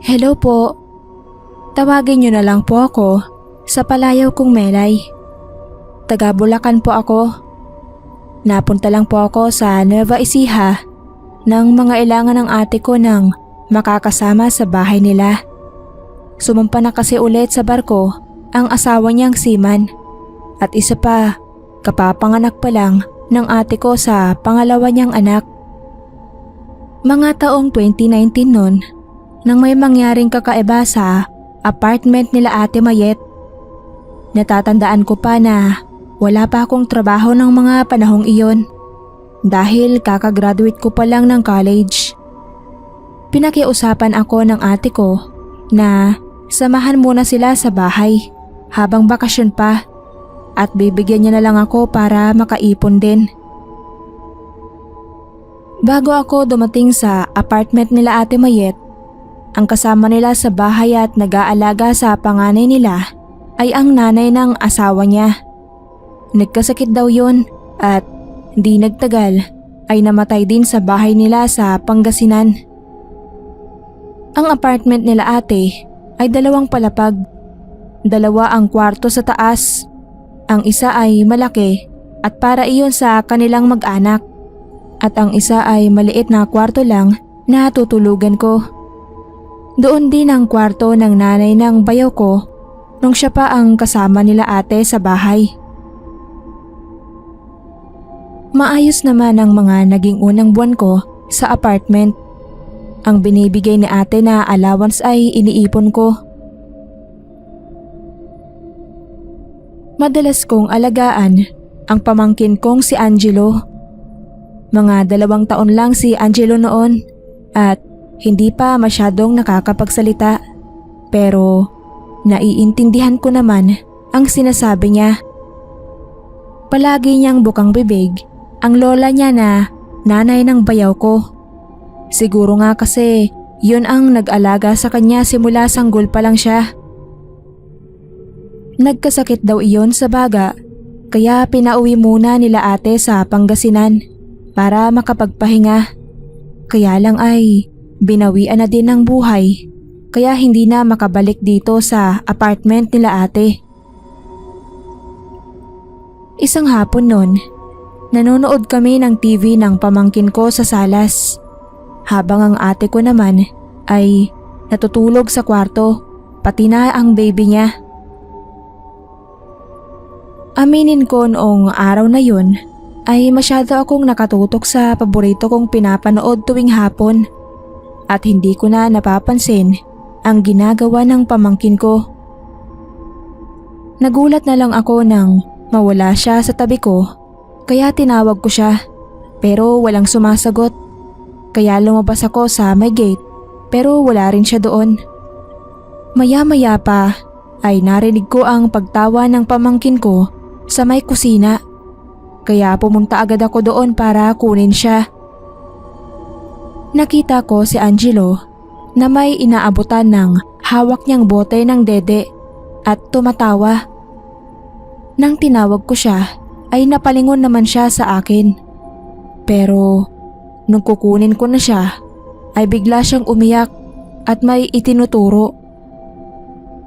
Hello po. Tawagin niyo na lang po ako sa palayaw kong Melay. Taga Bulacan po ako. Napunta lang po ako sa Nueva Ecija nang mga ilangan ng ate ko nang makakasama sa bahay nila. Sumampa na kasi ulit sa barko ang asawa niyang seaman at isa pa, kapapanganak pa lang ng ate ko sa pangalawa niyang anak. Mga taong 2019 noon nang may mangyaring kakaiba sa apartment nila Ate Mayet. Natatandaan ko pa na wala pa akong trabaho ng mga panahong iyon dahil kakagraduate ko pa lang ng college. Pinakiusapan ako ng ate ko na samahan muna sila sa bahay habang bakasyon pa at bibigyan niya na lang ako para makaipon din. Bago ako dumating sa apartment nila Ate Mayet, ang kasama nila sa bahay at nag-aalaga sa panganay nila ay ang nanay ng asawa niya. Nagkasakit daw yun at di nagtagal ay namatay din sa bahay nila sa Pangasinan. Ang apartment nila ate ay 2 palapag. 2 ang kwarto sa taas. Ang isa ay malaki at para iyon sa kanilang mag-anak. At ang isa ay maliit na kwarto lang na tutulugan ko. Doon din ang kwarto ng nanay ng bayaw ko nung siya pa ang kasama nila ate sa bahay. Maayos naman ang mga naging unang buwan ko sa apartment. Ang binibigay ni ate na allowance ay iniipon ko. Madalas kong alagaan ang pamangkin kong si Angelo. Mga 2 taon lang si Angelo noon at hindi pa masyadong nakakapagsalita. Pero naiintindihan ko naman ang sinasabi niya. Palagi niyang bukang bibig ang lola niya na nanay ng bayaw ko. Siguro nga kasi yun ang nag-alaga sa kanya simula sanggol pa lang siya. Nagkasakit daw iyon sa baga kaya pinauwi muna nila ate sa Pangasinan para makapagpahinga. Kaya lang ay binawian na din ng buhay kaya hindi na makabalik dito sa apartment nila ate. Isang hapon noon, nanonood kami ng TV ng pamangkin ko sa salas habang ang ate ko naman ay natutulog sa kwarto pati na ang baby niya. Aminin ko noong araw na yun ay masyado akong nakatutok sa paborito kong pinapanood tuwing hapon at hindi ko na napapansin ang ginagawa ng pamangkin ko. Nagulat na lang ako nang mawala siya sa tabi ko kaya tinawag ko siya pero walang sumasagot. Kaya lumabas ako sa may gate pero wala rin siya doon. Maya-maya pa ay narinig ko ang pagtawa ng pamangkin ko sa may kusina. Kaya pumunta agad ako doon para kunin siya. Nakita ko si Angelo na may inaabutan ng hawak niyang bote ng dede at tumatawa. Nang tinawag ko siya ay napalingon naman siya sa akin. Pero nung kukunin ko na siya ay bigla siyang umiyak at may itinuturo.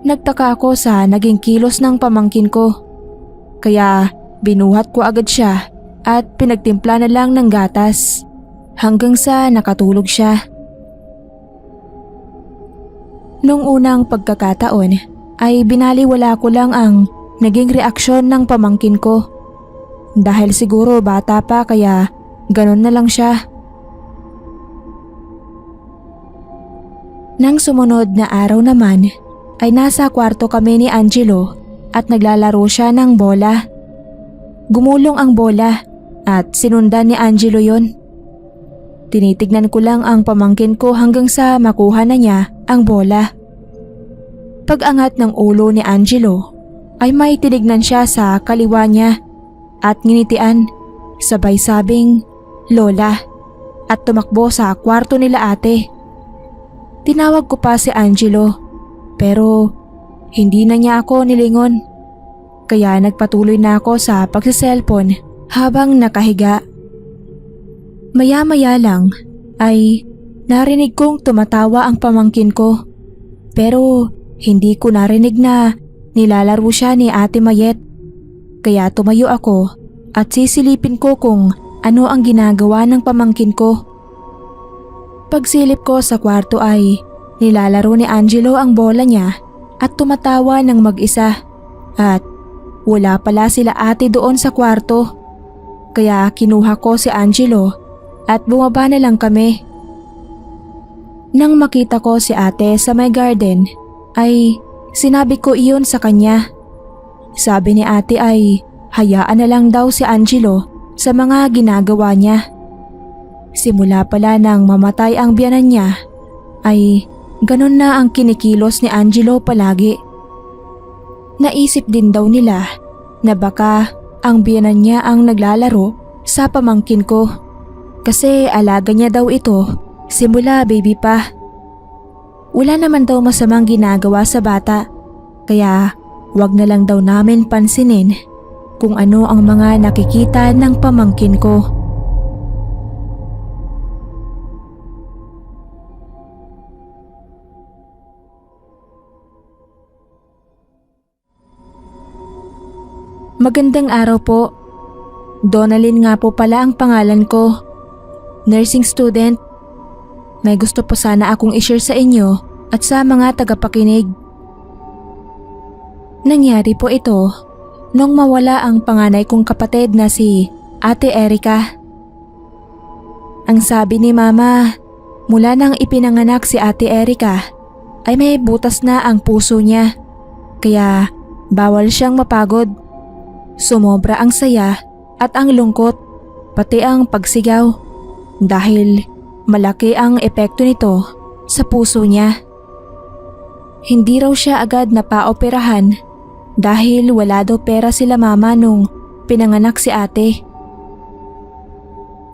Nagtaka ako sa naging kilos ng pamangkin ko. Kaya binuhat ko agad siya at pinagtimpla na lang ng gatas hanggang sa nakatulog siya. Nung unang pagkakataon ay binaliwala ko lang ang naging reaksyon ng pamangkin ko. Dahil siguro bata pa kaya ganon na lang siya. Nang sumunod na araw naman ay nasa kwarto kami ni Angelo at naglalaro siya ng bola. Gumulong ang bola at sinundan ni Angelo yon. Tinitignan ko lang ang pamangkin ko hanggang sa makuha na niya ang bola. Pag-angat ng ulo ni Angelo ay may tinignan siya sa kaliwa niya at nginitian sabay sabing "Lola" at tumakbo sa kwarto nila ate. Tinawag ko pa si Angelo pero hindi na niya ako nilingon. Kaya nagpatuloy na ako sa pagsiselfon habang nakahiga. Maya-maya lang ay narinig kong tumatawa ang pamangkin ko Pero hindi ko narinig na nilalaro siya ni Ate Mayet. Kaya tumayo ako at sisilipin ko kung ano ang ginagawa ng pamangkin ko. Pagsilip ko sa kwarto ay nilalaro ni Angelo ang bola niya at tumatawa ng mag-isa. At wala pala sila ate doon sa kwarto. Kaya kinuha ko si Angelo at bumaba na lang kami. Nang makita ko si ate sa may garden ay sinabi ko iyon sa kanya. Sabi ni ate ay hayaan na lang daw si Angelo sa mga ginagawa niya. Simula pala nang mamatay ang biyanan niya ay ganun na ang kinikilos ni Angelo palagi. Naisip din daw nila na baka ang biyanan niya ang naglalaro sa pamangkin ko kasi alaga niya daw ito simula baby pa. Wala naman daw masamang ginagawa sa bata kaya wag na lang daw namin pansinin kung ano ang mga nakikita ng pamangkin ko. Magandang araw po. Donalyn nga po pala ang pangalan ko. Nursing student. May gusto po sana akong i-share sa inyo at sa mga tagapakinig. Nangyari po ito nung mawala ang panganay kong kapatid na si Ate Erica. Ang sabi ni Mama, mula nang ipinanganak si Ate Erica ay may butas na ang puso niya. Kaya bawal siyang mapagod. Sumobra ang saya at ang lungkot, pati ang pagsigaw dahil malaki ang epekto nito sa puso niya. Hindi raw siya agad napaoperahan dahil wala daw pera sila mama nung pinanganak si ate.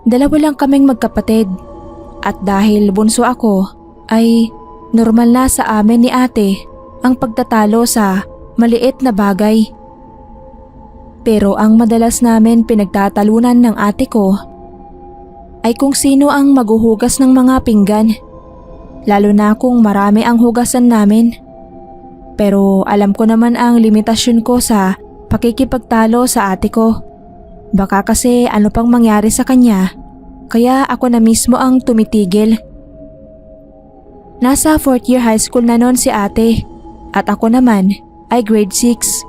Dalawa lang kaming magkapatid at dahil bunso ako ay normal na sa amin ni ate ang pagtatalo sa maliit na bagay. Pero ang madalas namin pinagtatalunan ng ate ko ay kung sino ang maghuhugas ng mga pinggan, lalo na kung marami ang hugasan namin. Pero alam ko naman ang limitasyon ko sa pakikipagtalo sa ate ko. Baka kasi ano pang mangyari sa kanya, kaya ako na mismo ang tumitigil. Nasa 4th year high school na noon si ate at ako naman ay grade 6.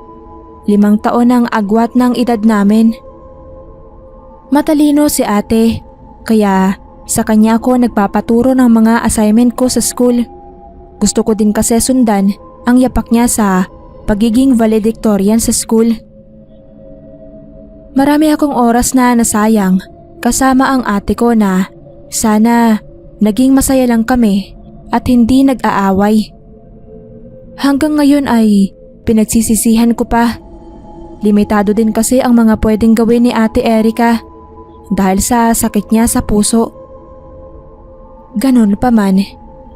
5 taon ang agwat ng edad namin. Matalino si ate, kaya sa kanya ako nagpapaturo ng mga assignment ko sa school. Gusto ko din kasi sundan ang yapak niya sa pagiging valedictorian sa school. Marami akong oras na nasayang kasama ang ate ko na sana naging masaya lang kami at hindi nag-aaway. Hanggang ngayon ay pinagsisisihan ko pa. Limitado din kasi ang mga pwedeng gawin ni Ate Erica dahil sa sakit niya sa puso. Ganun pa man,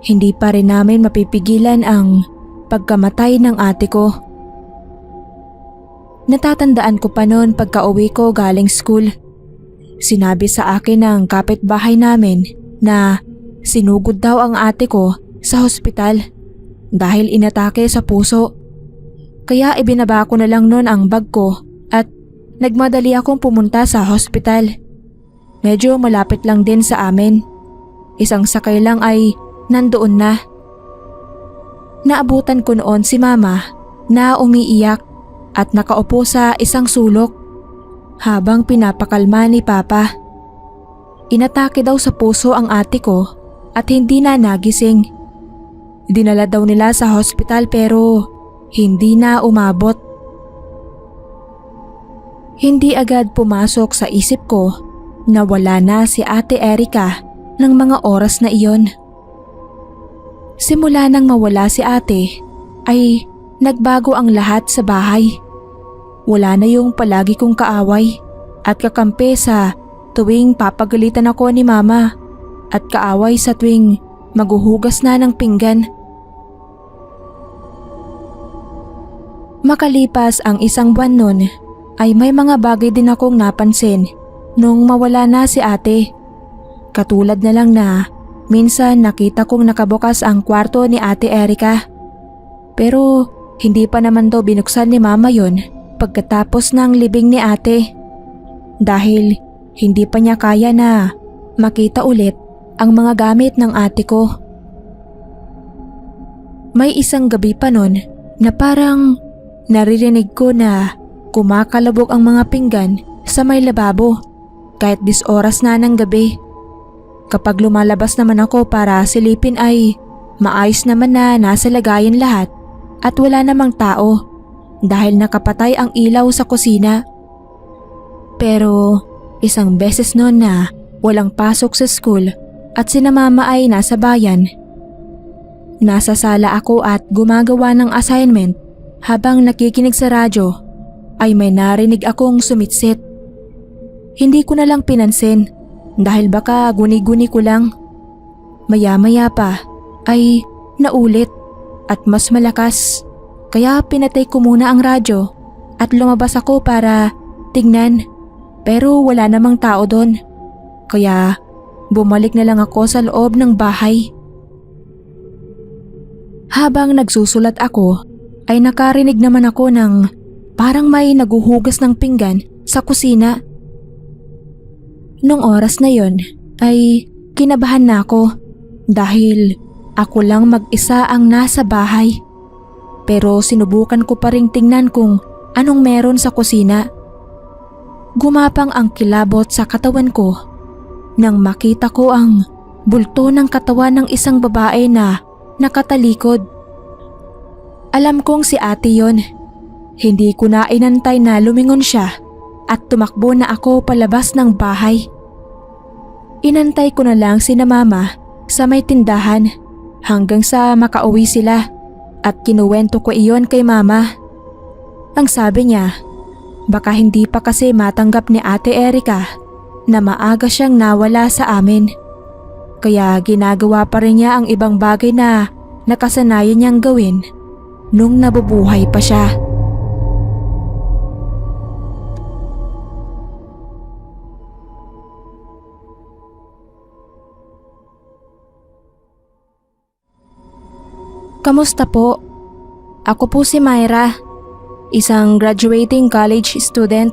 hindi pa rin namin mapipigilan ang pagkamatay ng ate ko. Natatandaan ko pa noon pagka-uwi ko galing school. Sinabi sa akin ng kapitbahay namin na sinugod daw ang ate ko sa hospital dahil inatake sa puso. Kaya ibinaba ko na lang noon ang bag ko at nagmadali akong pumunta sa hospital. Medyo malapit lang din sa amin. Isang sakay lang ay nandoon na. Naabutan ko noon si Mama na umiiyak at nakaupo sa isang sulok habang pinapakalma ni Papa. Inatake daw sa puso ang ate ko at hindi na nagising. Dinala daw nila sa hospital pero hindi na umabot. Hindi agad pumasok sa isip ko na wala na si Ate Erica ng mga oras na iyon. Simula nang mawala si ate ay nagbago ang lahat sa bahay. Wala na yung palagi kong kaaway at kakampi sa tuwing papagalitan ako ni Mama at kaaway sa tuwing maghuhugas na ng pinggan. Makalipas ang isang buwan nun ay may mga bagay din akong napansin nung mawala na si ate. Katulad na lang na minsan nakita kong nakabukas ang kwarto ni Ate Erica Pero hindi pa naman daw binuksan ni Mama yon pagkatapos ng libing ni ate. Dahil hindi pa niya kaya na makita ulit ang mga gamit ng ate ko. May isang gabi pa nun na parang naririnig ko na kumakalabog ang mga pinggan sa may lababo kahit 10 oras na ng gabi. Kapag lumalabas naman ako para silipin ay maayos naman na nasa lagayan lahat at wala namang tao dahil nakapatay ang ilaw sa kusina. Pero isang beses noon na walang pasok sa school at sina Mama ay nasa bayan. Nasa sala ako at gumagawa ng assignment habang nakikinig sa radyo ay may narinig akong sumitsit. Hindi ko na lang pinansin dahil baka guni-guni ko lang. Maya-maya pa ay naulit at mas malakas kaya pinatay ko muna ang radyo at lumabas ako para tignan pero wala namang tao doon. Kaya bumalik na lang ako sa loob ng bahay. Habang nagsusulat ako ay nakarinig naman ako ng parang may naguhugas ng pinggan sa kusina. Nung oras na yon ay kinabahan na ako dahil ako lang mag-isa ang nasa bahay. Pero sinubukan ko pa ring tingnan kung anong meron sa kusina. Gumapang ang kilabot sa katawan ko nang makita ko ang bulto ng katawan ng isang babae na nakatalikod. Alam kong si ate yon. Hindi ko na inantay na lumingon siya at tumakbo na ako palabas ng bahay. Inantay ko na lang sina Mama sa may tindahan hanggang sa makauwi sila at kinuwento ko iyon kay Mama. Ang sabi niya, baka hindi pa kasi matanggap ni Ate Erica na maaga siyang nawala sa amin. Kaya ginagawa pa rin niya ang ibang bagay na nakasanayan niyang gawin nung nabubuhay pa siya. Kamusta po? Ako po si Myra, isang graduating college student.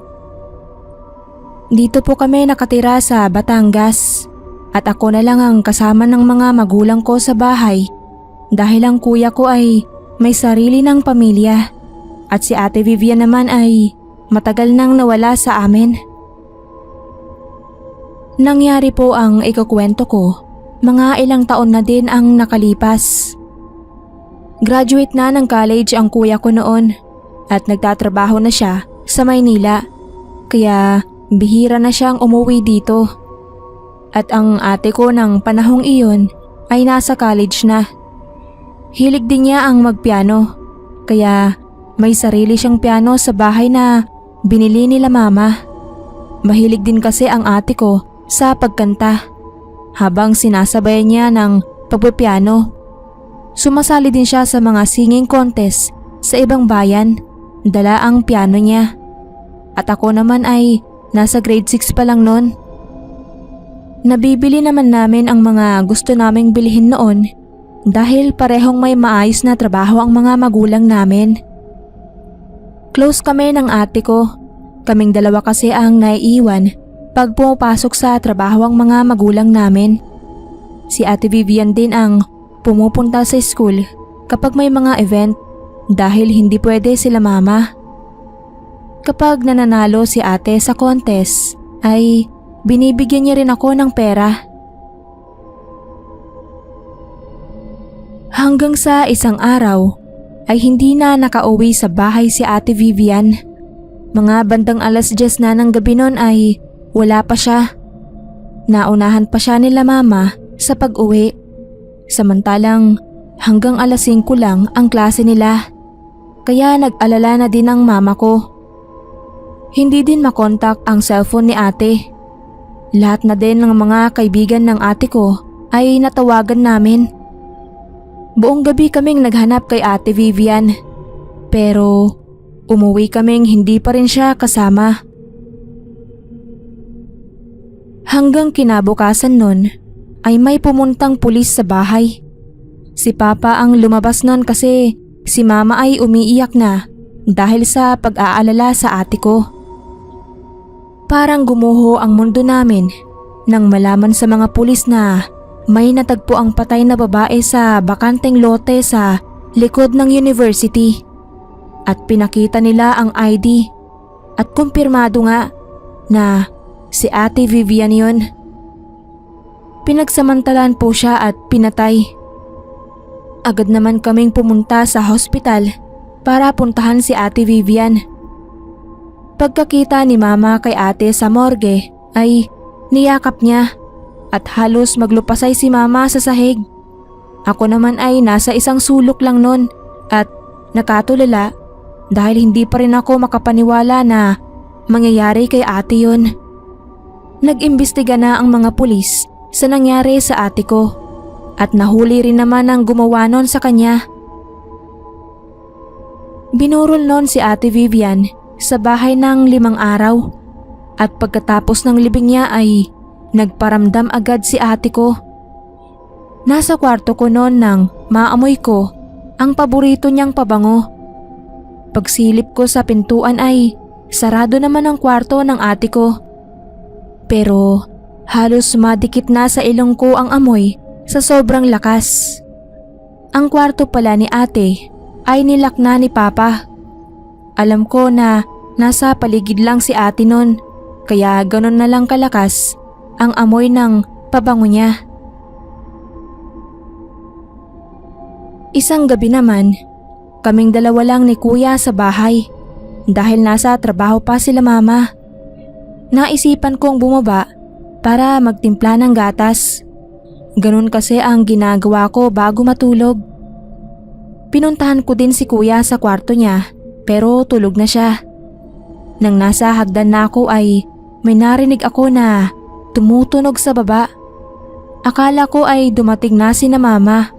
Dito po kami nakatira sa Batangas at ako na lang ang kasama ng mga magulang ko sa bahay dahil ang kuya ko ay may sarili ng pamilya at si Ate Vivian naman ay matagal nang nawala sa amin. Nangyari po ang ikukwento ko, mga ilang taon na din ang nakalipas. Graduate na ng college ang kuya ko noon at nagtatrabaho na siya sa Maynila kaya bihira na siyang umuwi dito. At ang ate ko ng panahong iyon ay nasa college na. Hilig din niya ang magpiano kaya may sarili siyang piano sa bahay na binili nila Mama. Mahilig din kasi ang ate ko sa pagkanta habang sinasabayan niya ng pagpipiano. Sumasali din siya sa mga singing contest sa ibang bayan, dala ang piano niya. At ako naman ay nasa grade 6 pa lang noon. Nabibili naman namin ang mga gusto naming bilhin noon dahil parehong may maayos na trabaho ang mga magulang namin. Close kami ng ate ko. Kaming dalawa kasi ang naiiwan pag pumapasok sa trabaho ang mga magulang namin. Si Ate Vivian din ang pumupunta sa school kapag may mga event dahil hindi pwede sila Mama. Kapag nananalo si ate sa contest ay binibigyan niya rin ako ng pera. Hanggang sa isang araw ay hindi na nakauwi sa bahay si Ate Vivian. Mga bandang 10:00 na ng gabi noon ay wala pa siya. Naunahan pa siya nila Mama sa pag-uwi. Samantalang hanggang 5:00 lang ang klase nila. Kaya nag-alala na din ang Mama ko. Hindi din makontak ang cellphone ni ate. Lahat na din ng mga kaibigan ng ate ko ay natawagan namin. Buong gabi kaming naghanap kay Ate Vivian. Pero umuwi kaming hindi pa rin siya kasama. Hanggang kinabukasan nun ay may pumuntang pulis sa bahay. Si Papa ang lumabas nun kasi si mama ay umiiyak na dahil sa pag-aalala sa ate ko. Parang gumuho ang mundo namin nang malaman sa mga pulis na may natagpo ang patay na babae sa bakanteng lote sa likod ng university. At pinakita nila ang ID at kumpirmado nga na si Ate Vivian yun. Pinagsamantalan po siya at pinatay. Agad naman kaming pumunta sa hospital para puntahan si Ate Vivian. Pagkakita ni mama kay ate sa morgue ay niyakap niya at halos maglupasay si mama sa sahig. Ako naman ay nasa isang sulok lang nun at nakatulala dahil hindi pa rin ako makapaniwala na mangyayari kay ate yun. Nag-imbestiga na ang mga pulis sa nangyari sa ate ko at nahuli rin naman ang gumawa nun sa kanya. Binurol nun si Ate Vivian sa bahay ng 5 araw at pagkatapos ng libing niya ay nagparamdam agad si ate ko. Nasa kwarto ko noon nang maamoy ko ang paborito niyang pabango. Pagsilip ko sa pintuan ay sarado naman ang kwarto ng ate ko. Pero halos madikit na sa ilong ko ang amoy sa sobrang lakas. Ang kwarto pala ni ate ay nilak na ni papa. Alam ko na nasa paligid lang si ate nun, kaya ganun na lang kalakas ang amoy ng pabango niya. Isang gabi naman, kaming dalawa lang ni kuya sa bahay dahil nasa trabaho pa sila mama. Naisipan kong bumaba para magtimpla ng gatas. Ganun kasi ang ginagawa ko bago matulog. Pinuntahan ko din si kuya sa kwarto niya pero tulog na siya. Nang nasa hagdan na ako ay may narinig ako na tumutunog sa baba. Akala ko ay dumating na si na mama.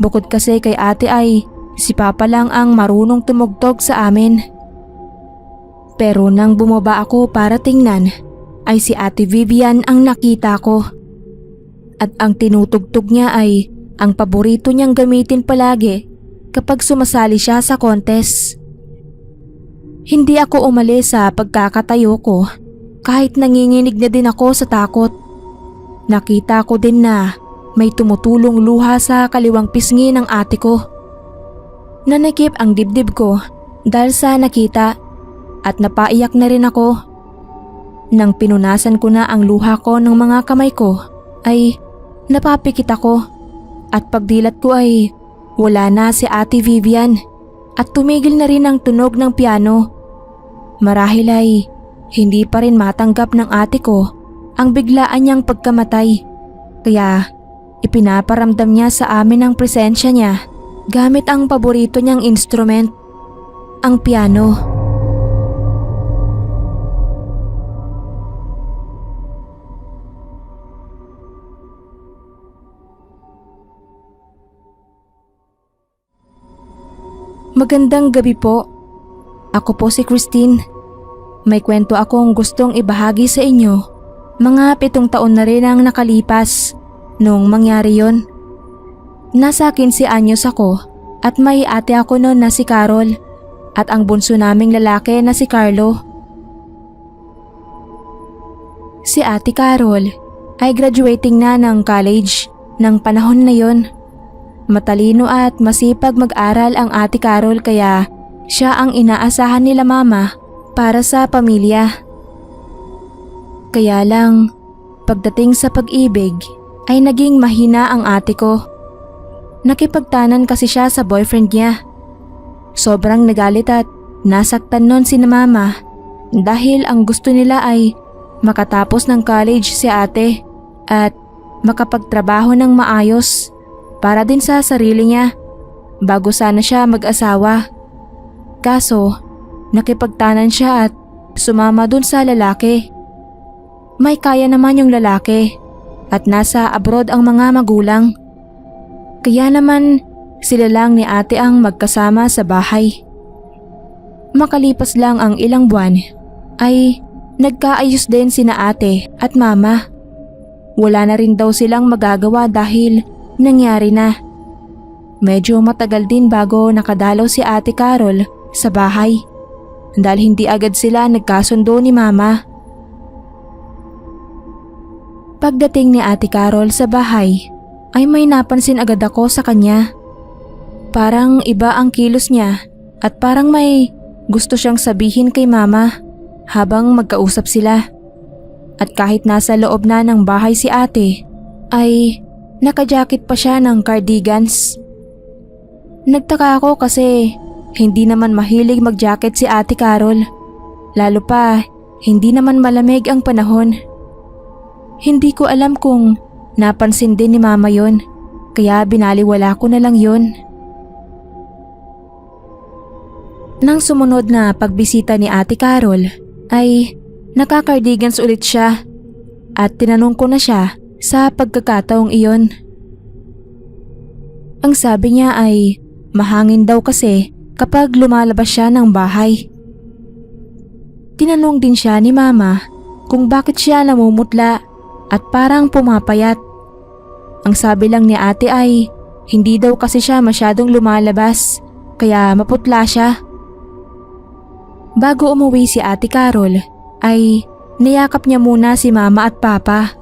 Bukod kasi kay ate ay si papa lang ang marunong tumugtog sa amin. Pero nang bumaba ako para tingnan ay si Ate Vivian ang nakita ko. At ang tinutugtog niya ay ang paborito niyang gamitin palagi kapag sumasali siya sa contest. Hindi ako umalis sa pagkakatayo ko kahit nanginginig na din ako sa takot. Nakita ko din na may tumutulong luha sa kaliwang pisngi ng ate ko. Nanikip ang dibdib ko dahil sa nakita at napaiyak na rin ako. Nang pinunasan ko na ang luha ko ng mga kamay ko ay napapikit ako at pagdilat ko ay wala na si Ate Vivian at tumigil na rin ang tunog ng piano. Marahil ay hindi pa rin matanggap ng ate ko ang biglaan niyang pagkamatay kaya ipinaparamdam niya sa amin ang presensya niya gamit ang paborito niyang instrument, ang piano. Magandang gabi po. Ako po si Christine. May kwento akong gustong ibahagi sa inyo. Mga 7 taon na rin ang nakalipas nung mangyari yon. Nasa 15 anyos ako at may ate ako noon na si Carol at ang bunso naming lalaki na si Carlo. Si Ate Carol ay graduating na ng college ng panahon na yon. Matalino at masipag mag-aral ang Ate Carol kaya siya ang inaasahan nila mama para sa pamilya. Kaya lang, pagdating sa pag-ibig ay naging mahina ang ate ko. Nakipagtanan kasi siya sa boyfriend niya. Sobrang nagalit at nasaktan nun si na mama dahil ang gusto nila ay makatapos ng college si ate at makapagtrabaho ng maayos para din sa sarili niya bago sana siya mag-asawa. Kaso, nakipagtanan siya at sumama dun sa lalaki. May kaya naman yung lalaki at nasa abroad ang mga magulang. Kaya naman sila lang ni ate ang magkasama sa bahay. Makalipas lang ang ilang buwan ay nagkaayos din sina ate at mama. Wala na rin daw silang magagawa dahil nangyari na. medyo matagal din bago nakadalaw si Ate Carol sa bahay dahil hindi agad sila nagkasundo ni Mama. Pagdating ni Ate Carol sa bahay ay may napansin agad ako sa kanya. Parang iba ang kilos niya at parang may gusto siyang sabihin kay Mama habang magkausap sila. At kahit nasa loob na ng bahay si ate, ay nakajakit pa siya ng cardigans. Nagtaka ako kasi hindi naman mahilig magjacket si Ate Carol. Lalo pa, hindi naman malamig ang panahon. Hindi ko alam kung napansin din ni Mama yon, kaya binaliwala ko na lang yon. Nang sumunod na pagbisita ni Ate Carol, ay naka-cardigans ulit siya at tinanong ko na siya sa pagkakataong iyon. Ang sabi niya ay mahangin daw kasi kapag lumalabas siya ng bahay. Tinanong din siya ni Mama kung bakit siya namumutla at parang pumapayat. Ang sabi lang ni ate ay hindi daw kasi siya masyadong lumalabas kaya maputla siya. Bago umuwi si Ate Carol ay niyakap niya muna si Mama at Papa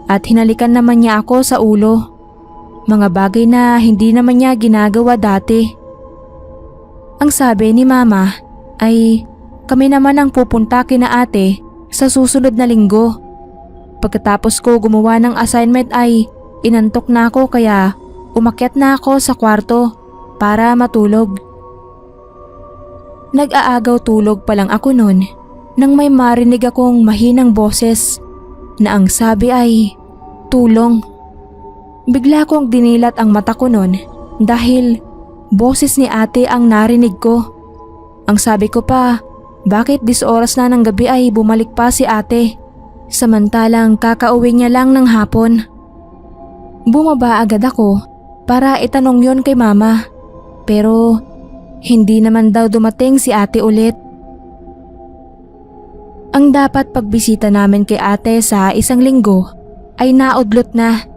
at hinalikan naman niya ako sa ulo. Mga bagay na hindi naman niya ginagawa dati. Ang sabi ni Mama ay kami naman ang pupunta kina ate sa susunod na linggo. Pagkatapos ko gumawa ng assignment ay inantok na ako kaya umakyat na ako sa kwarto para matulog. Nag-aagaw tulog pa lang ako noon nang may marinig akong mahinang boses na ang sabi ay tulong. Bigla kong dinilat ang mata ko noon dahil boses ni ate ang narinig ko. Ang sabi ko pa, bakit 10 oras na ng gabi ay bumalik pa si ate samantalang kakauwi niya lang ng hapon. Bumaba agad ako para itanong yon kay Mama pero hindi naman daw dumating si ate ulit. Ang dapat pagbisita namin kay ate sa 1 linggo ay naudlot na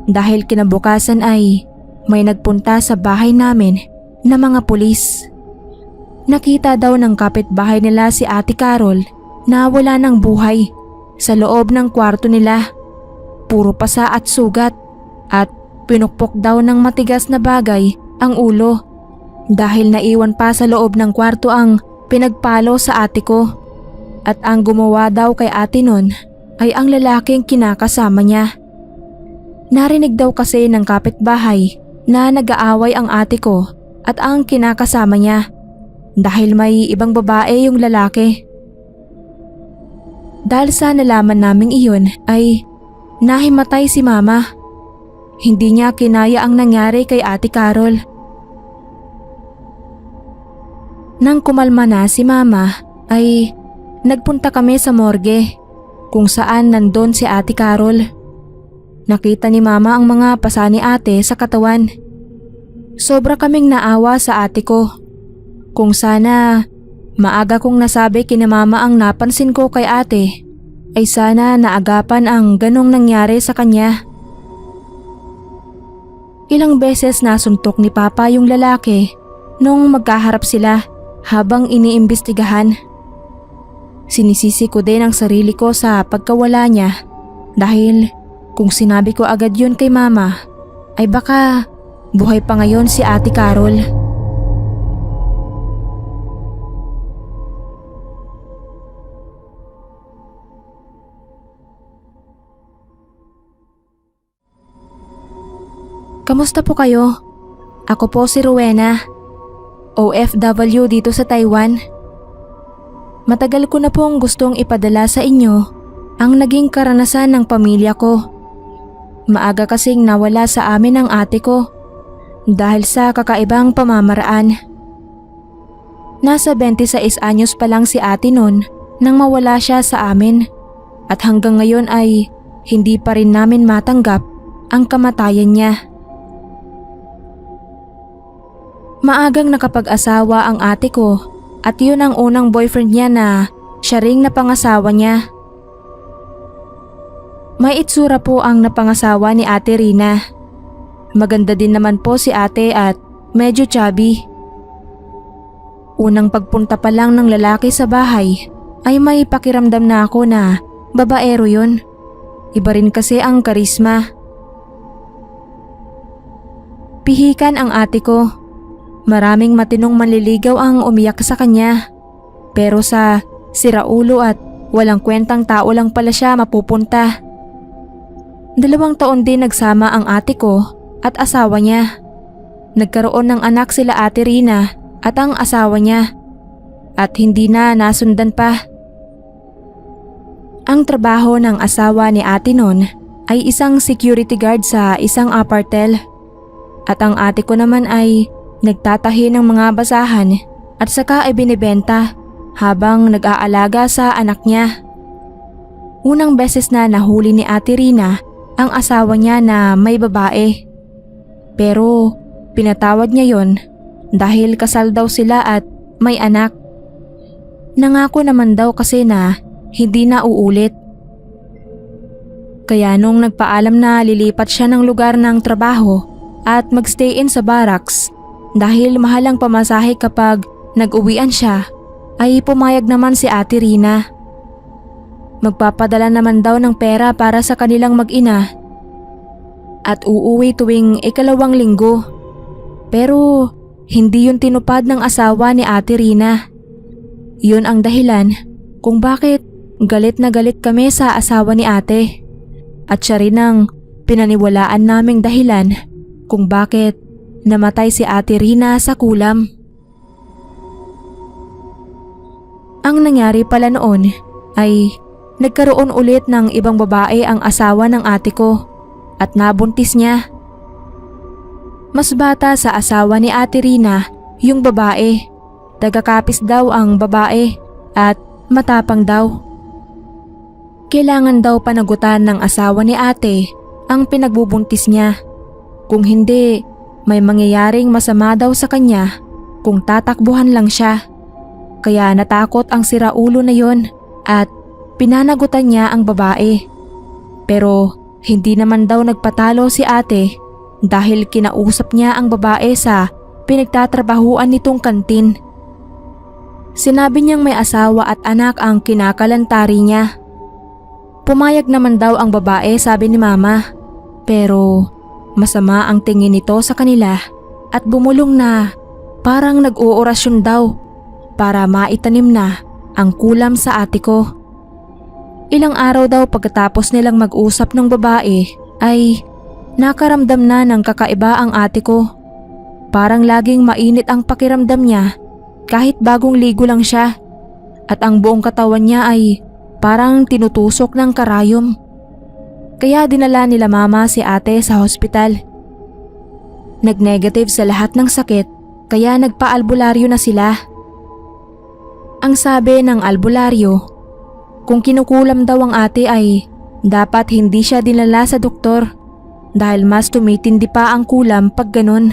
dahil kinabukasan ay may nagpunta sa bahay namin na mga pulis. Nakita daw ng kapitbahay nila si Ate Carol na wala ng buhay sa loob ng kwarto nila. Puro pasa at sugat at pinukpok daw ng matigas na bagay ang ulo dahil naiwan pa sa loob ng kwarto ang pinagpalo sa ate ko. At ang gumawa daw kay ate nun ay ang lalaking kinakasama niya. Narinig daw kasi ng kapitbahay na nag-aaway ang ate ko at ang kinakasama niya dahil may ibang babae yung lalaki. Dahil sa nalaman naming iyon ay nahimatay si Mama. Hindi niya kinaya ang nangyari kay Ate Carol. Nang kumalma na si Mama ay nagpunta kami sa morgue kung saan nandun si Ate Carol. Nakita ni Mama ang mga pasa ni ate sa katawan. Sobra kaming naawa sa ate ko. Kung sana maaga kong nasabi kina Mama ang napansin ko kay ate, ay sana naagapan ang ganong nangyari sa kanya. Ilang beses nasuntok ni Papa yung lalaki nung magkaharap sila habang iniimbestigahan. Sinisisi ko din ang sarili ko sa pagkawala niya dahil kung sinabi ko agad yun kay Mama ay baka buhay pa ngayon si Ate Carol. Kamusta po kayo? Ako po si Rowena, OFW dito sa Taiwan. Matagal ko na pong gustong ipadala sa inyo ang naging karanasan ng pamilya ko. Maaga kasing nawala sa amin ang ate ko dahil sa kakaibang pamamaraan. Nasa 26 anyos pa lang si ate noon nang mawala siya sa amin at hanggang ngayon ay hindi pa rin namin matanggap ang kamatayan niya. Maagang nakapag-asawa ang ate ko at yun ang unang boyfriend niya na siya ring napangasawa niya. May itsura po ang napangasawa ni Ate Rina. Maganda din naman po si ate at medyo chubby. Unang pagpunta pa lang ng lalaki sa bahay ay may pakiramdam na ako na babaero yun. Iba rin kasi ang karisma. Pihikan ang ate ko. Maraming matinong manliligaw ang umiyak sa kanya. Pero sa siraulo at walang kwentang tao lang pala siya mapupunta. 2 taon din nagsama ang ate ko at asawa niya. Nagkaroon ng anak sila Ate Rina at ang asawa niya. At hindi na nasundan pa. Ang trabaho ng asawa ni ate nun ay isang security guard sa isang apartel. At ang ate ko naman ay nagtatahi ng mga basahan at saka ay binibenta habang nag-aalaga sa anak niya. Unang beses na nahuli ni Ate Rina ang asawa niya na may babae. Pero pinatawad niya yon dahil kasal daw sila at may anak. Nangako naman daw kasi na hindi na uulit. Kaya nung nagpaalam na lilipat siya ng lugar ng trabaho at magstay in sa barracks dahil mahal ang pamasahe kapag nag-uwian siya, ay pumayag naman si Ate Rina. Magpapadala naman daw ng pera para sa kanilang mag-ina at uuwi tuwing 2 linggo. Pero hindi yun tinupad ng asawa ni Ate Rina. Yun ang dahilan kung bakit galit na galit kami sa asawa ni ate. At siya rin ang pinaniwalaan naming dahilan kung bakit namatay si Ate Rina sa kulam. Ang nangyari pala noon ay nagkaroon ulit ng ibang babae ang asawa ng ate ko at nabuntis niya. Mas bata sa asawa ni Ate Rina yung babae. Tagakapis daw ang babae at matapang daw. Kailangan daw panagutan ng asawa ni ate ang pinagbubuntis niya. Kung hindi, may mangyayaring masama daw sa kanya kung tatakbuhan lang siya. Kaya natakot ang siraulo na yon at pinanagutan niya ang babae. Pero hindi naman daw nagpatalo si ate dahil kinausap niya ang babae sa pinagtatrabahuan nitong kantin. Sinabi niyang may asawa at anak ang kinakalantari niya. Pumayag naman daw ang babae, sabi ni mama. Pero masama ang tingin nito sa kanila at bumulong na parang nag-uorasyon daw para maitanim na ang kulam sa ate ko. Ilang araw daw pagkatapos nilang mag-usap ng babae ay nakaramdam na ng kakaiba ang ate ko. Parang laging mainit ang pakiramdam niya kahit bagong ligo lang siya at ang buong katawan niya ay parang tinutusok ng karayom. Kaya dinala nila mama si ate sa hospital. Nag-negative sa lahat ng sakit kaya nagpa-albularyo na sila. Ang sabi ng albularyo, kung kinukulam daw ang ate ay dapat hindi siya dinala sa doktor dahil mas tumitindi pa ang kulam pag ganun.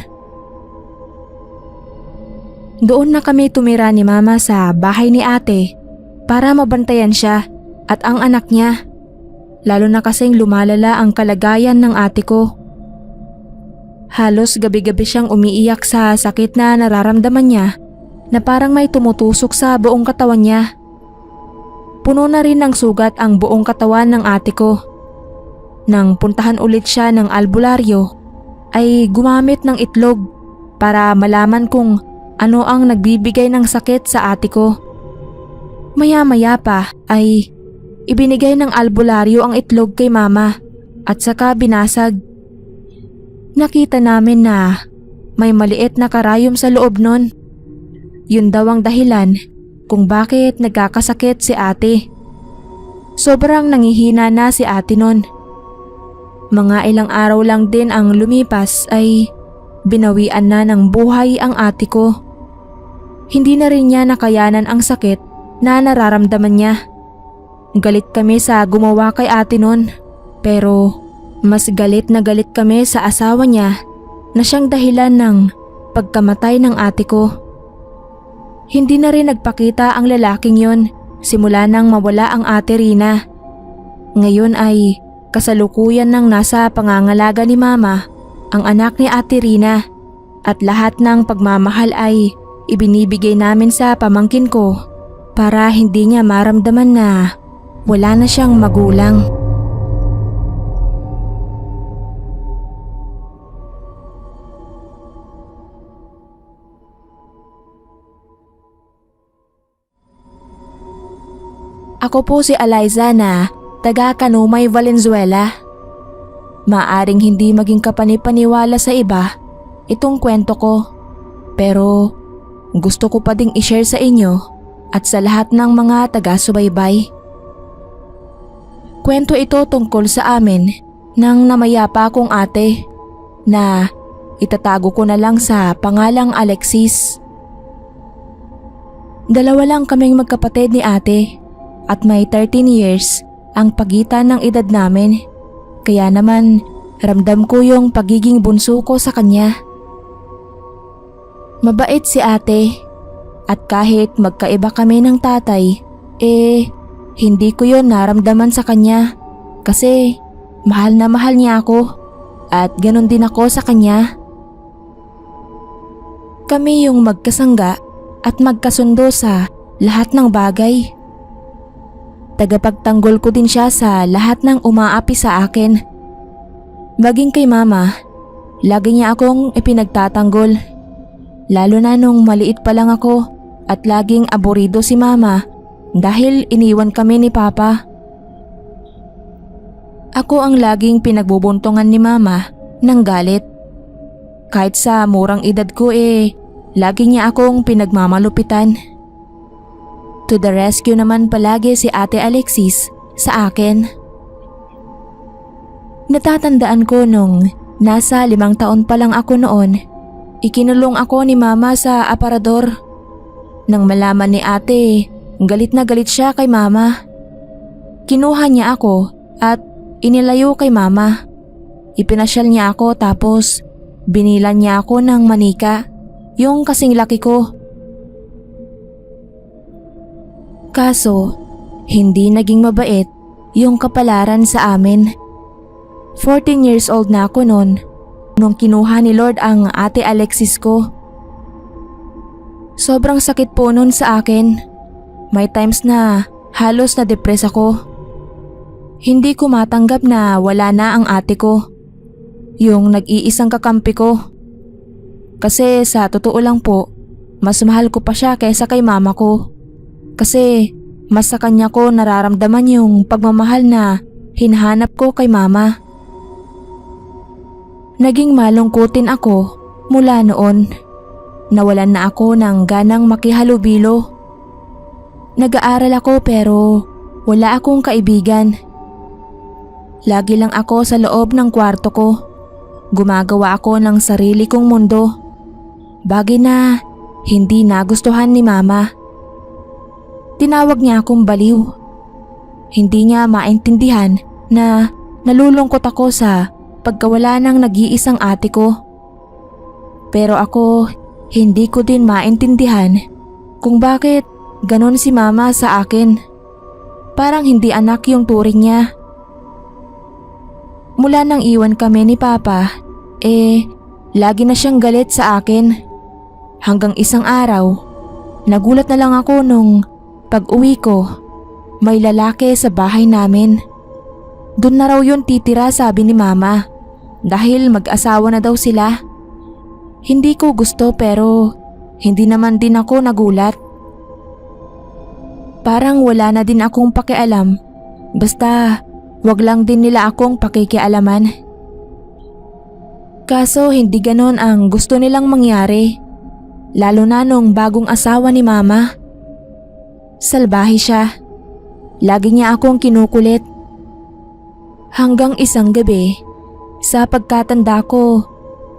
Doon na kami tumira ni mama sa bahay ni ate para mabantayan siya at ang anak niya. Lalo na kasing lumalala ang kalagayan ng ate ko. Halos gabi-gabi siyang umiiyak sa sakit na nararamdaman niya na parang may tumutusok sa buong katawan niya. Puno na rin ng sugat ang buong katawan ng ate ko. Nang puntahan ulit siya ng albularyo ay gumamit ng itlog para malaman kung ano ang nagbibigay ng sakit sa ate ko. Maya-maya pa ay ibinigay ng albularyo ang itlog kay mama at saka binasag. Nakita namin na may maliit na karayom sa loob nun. Yun daw ang dahilan kung bakit nagkakasakit si ate. Sobrang nangihina na si ate nun. Mga ilang araw lang din ang lumipas ay binawian na ng buhay ang ate ko. Hindi na rin niya nakayanan ang sakit na nararamdaman niya. Galit kami sa gumawa kay ate nun, pero mas galit na galit kami sa asawa niya na siyang dahilan ng pagkamatay ng ate ko. Hindi na rin nagpakita ang lalaking yon simula nang mawala ang Ate Rina. Ngayon ay kasalukuyan nang nasa pangangalaga ni mama ang anak ni Ate Rina At lahat ng pagmamahal ay ibinibigay namin sa pamangkin ko para hindi niya maramdaman na wala na siyang magulang. Ako po si Eliza na taga Canumay, Valenzuela. Maaring hindi maging kapanipaniwala sa iba itong kwento ko, pero gusto ko pa ding i-share sa inyo at sa lahat ng mga taga-subaybay. Kwento ito tungkol sa amin ng namayapa kong ate na itatago ko na lang sa pangalang Alexis. Dalawa lang kaming magkapatid ni ate at may 13 years ang pagitan ng edad namin, kaya naman ramdam ko yung pagiging bunso ko sa kanya. Mabait si ate at kahit magkaiba kami ng tatay, hindi ko yon naramdaman sa kanya kasi mahal na mahal niya ako at ganun din ako sa kanya. Kami yung magkasangga at magkasundo sa lahat ng bagay. Tagapagtanggol ko din siya sa lahat ng umaapi sa akin. Maging kay mama, lagi niya akong ipinagtatanggol. Lalo na nung maliit pa lang ako at laging aburido si mama dahil iniwan kami ni papa. Ako ang laging pinagbubuntungan ni mama ng galit. Kahit sa murang edad ko lagi niya akong pinagmamalupitan. To the rescue naman palagi si Ate Alexis sa akin. Natatandaan ko nung nasa 5 taon pa lang ako noon, ikinulong ako ni mama sa aparador. Nang malaman ni ate, galit na galit siya kay mama. Kinuha niya ako at inilayo kay mama. Ipinasyal niya ako tapos binilan niya ako ng manika, yung kasing laki ko. Kaso, hindi naging mabait yung kapalaran sa amin. 14 years old na ako noon nung kinuha ni Lord ang Ate Alexis ko. Sobrang sakit po noon sa akin. May times na halos na-depress ako. Hindi ko matanggap na wala na ang ate ko, yung nag-iisang kakampi ko. Kasi sa totoo lang po, mas mahal ko pa siya kaysa kay mama ko. Kasi mas sa kanya ko nararamdaman yung pagmamahal na hinahanap ko kay mama. Naging malungkutin ako mula noon. Nawalan na ako ng ganang makihalubilo. Nag-aaral ako pero wala akong kaibigan. Lagi lang ako sa loob ng kwarto ko. Gumagawa ako ng sarili kong mundo. Bagay na hindi nagustuhan ni mama. Tinawag niya akong baliw. Hindi niya maintindihan na nalulungkot ako sa pagkawala ng nag-iisang ate ko. Pero ako, hindi ko din maintindihan kung bakit ganon si mama sa akin. Parang hindi anak yung turing niya. Mula nang iwan kami ni papa, lagi na siyang galit sa akin. Hanggang isang araw, nagulat na lang ako nung pag-uwi ko, may lalaki sa bahay namin. Doon na raw yun titira, sabi ni mama, dahil mag-asawa na daw sila. Hindi ko gusto pero hindi naman din ako nagulat. Parang wala na din akong pakialam, basta wag lang din nila akong pakikialaman. Kaso hindi ganon ang gusto nilang mangyari, lalo na nung bagong asawa ni mama. Salbahe siya. Lagi niya akong kinukulit. Hanggang isang gabi, sa pagkatanda ko,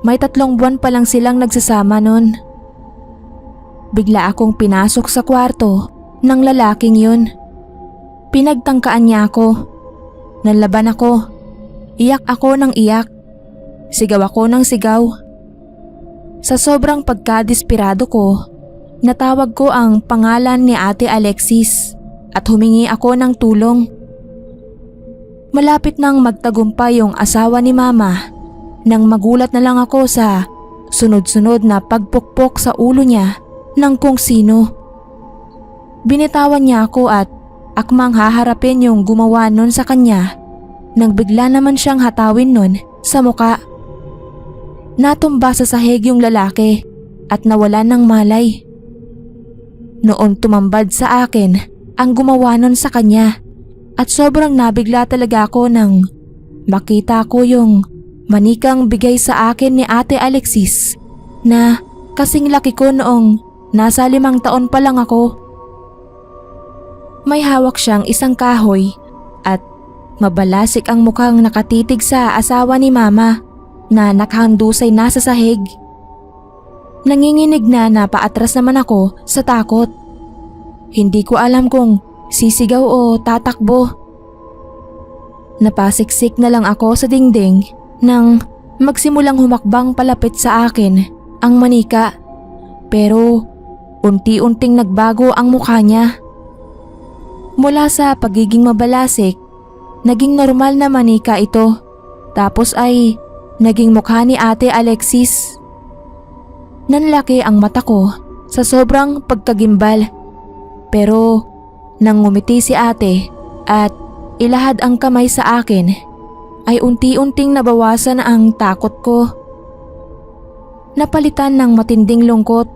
may 3 buwan pa lang silang nagsasama nun. Bigla akong pinasok sa kwarto ng lalaking yun. Pinagtangkaan niya ako. Nanlaban ako. Iyak ako ng iyak. Sigaw ako ng sigaw. Sa sobrang pagkadesperado ko, natawag ko ang pangalan ni Ate Alexis at humingi ako ng tulong. Malapit nang magtagumpay yung asawa ni mama nang magulat na lang ako sa sunod-sunod na pagpukpok sa ulo niya ng kung sino. Binitawan niya ako at akmang haharapin yung gumawa nun sa kanya nang bigla naman siyang hatawin nun sa muka. Natumba sa sahig yung lalaki at nawalan ng malay. Noon tumambad sa akin ang gumawa nun sa kanya at sobrang nabigla talaga ako nang makita ko yung manikang bigay sa akin ni Ate Alexis na kasing laki ko noong nasa 5 taon pa lang ako. May hawak siyang isang kahoy at mabalasik ang mukhang nakatitig sa asawa ni Mama na nakahandusay na sa sahig. Nanginginig na napaatras naman ako sa takot. Hindi ko alam kung sisigaw o tatakbo. Napasiksik na lang ako sa dingding nang magsimulang humakbang palapit sa akin ang manika. Pero unti-unting nagbago ang mukha niya. Mula sa pagiging mabalasik, naging normal na manika ito. Tapos ay naging mukha ni Ate Alexis. Nanlaki ang mata ko sa sobrang pagkagimbal. Pero nang ngumiti si ate at ilahad ang kamay sa akin, ay unti-unting nabawasan ang takot ko. Napalitan ng matinding lungkot.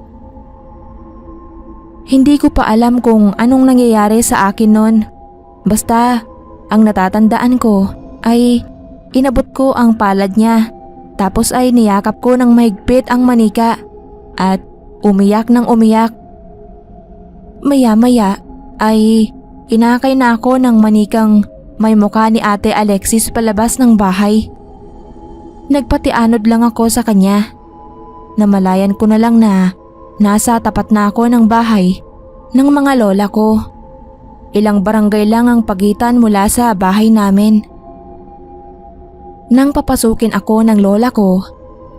Hindi ko pa alam kung anong nangyayari sa akin noon. Basta ang natatandaan ko ay inabot ko ang palad niya. Tapos ay niyakap ko ng mahigpit ang manika at umiyak ng umiyak. Maya-maya ay inakay na ako ng manikang may mukha ni Ate Alexis palabas ng bahay. Nagpatianod lang ako sa kanya. Namalayan ko na lang na nasa tapat na ako ng bahay ng mga lola ko. Ilang barangay lang ang pagitan mula sa bahay namin. Nang papasukin ako ng lola ko,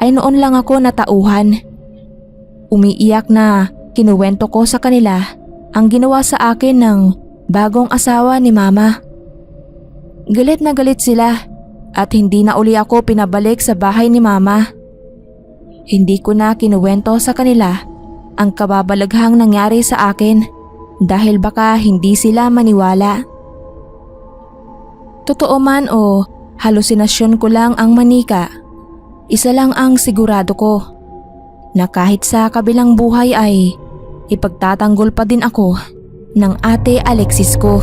ay noon lang ako natauhan. Umiiyak na kinuwento ko sa kanila ang ginawa sa akin ng bagong asawa ni Mama. Galit na galit sila at hindi na uli ako pinabalik sa bahay ni Mama. Hindi ko na kinuwento sa kanila ang kababalaghang nangyari sa akin dahil baka hindi sila maniwala. Totoo man o halusinasyon ko lang ang manika, isa lang ang sigurado ko, na kahit sa kabilang buhay ay ipagtatanggol pa din ako ng Ate Alexis ko.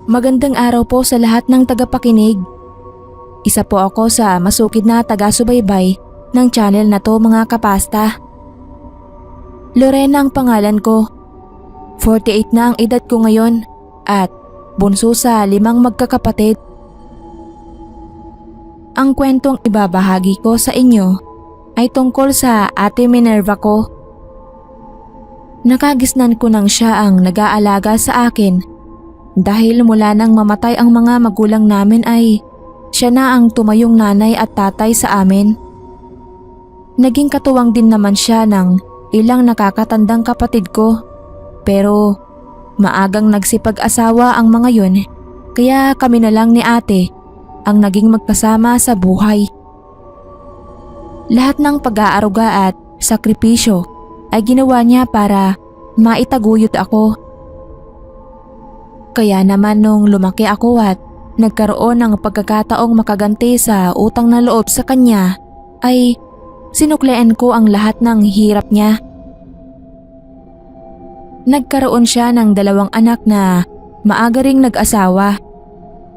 Magandang araw po sa lahat ng tagapakinig. Isa po ako sa masukid na taga-subaybay ng channel na to, mga kapasta. Lorena ang pangalan ko. 48 na ang edad ko ngayon at bunso sa 5 magkakapatid. Ang kwentong ibabahagi ko sa inyo ay tungkol sa Ate Minerva ko. Nakagisnan ko nang siya ang nag-aalaga sa akin dahil mula nang mamatay ang mga magulang namin ay siya na ang tumayong nanay at tatay sa amin. Naging katuwang din naman siya ng ilang nakakatandang kapatid ko, pero maagang nagsipag-asawa ang mga yun, kaya kami na lang ni ate ang naging magkasama sa buhay. Lahat ng pag-aaruga at sakripisyo ay ginawa niya para maitaguyod ako. Kaya naman nung lumaki ako at nagkaroon ng pagkakataong makaganti sa utang na loob sa kanya, ay sinuklean ko ang lahat ng hirap niya. Nagkaroon siya ng 2 anak na maaga ring nag-asawa,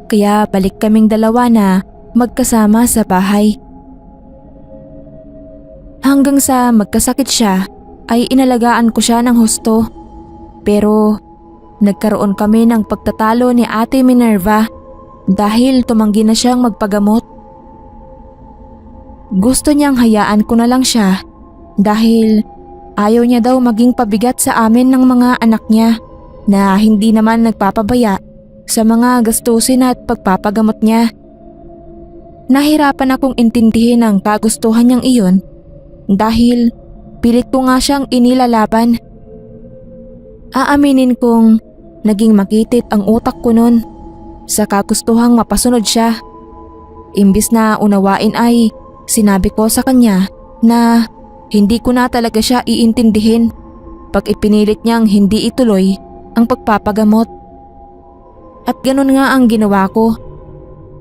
kaya balik kaming 2 na magkasama sa bahay. Hanggang sa magkasakit siya ay inalagaan ko siya ng husto, pero nagkaroon kami ng pagtatalo ni Ate Minerva dahil tumanggi na siyang magpagamot. Gusto niyang hayaan ko na lang siya dahil ayaw niya daw maging pabigat sa amin ng mga anak niya na hindi naman nagpapabaya sa mga gastusin at pagpapagamot niya. Nahirapan akong intindihin ang kagustuhan niyang iyon dahil pilit ko nga siyang inilalaban. Aaminin kong naging makitid ang utak ko nun sa kagustuhang mapasunod siya. Imbis na unawain ay sinabi ko sa kanya na hindi ko na talaga siya iintindihin pag ipinilit niyang hindi ituloy ang pagpapagamot. At ganun nga ang ginawa ko.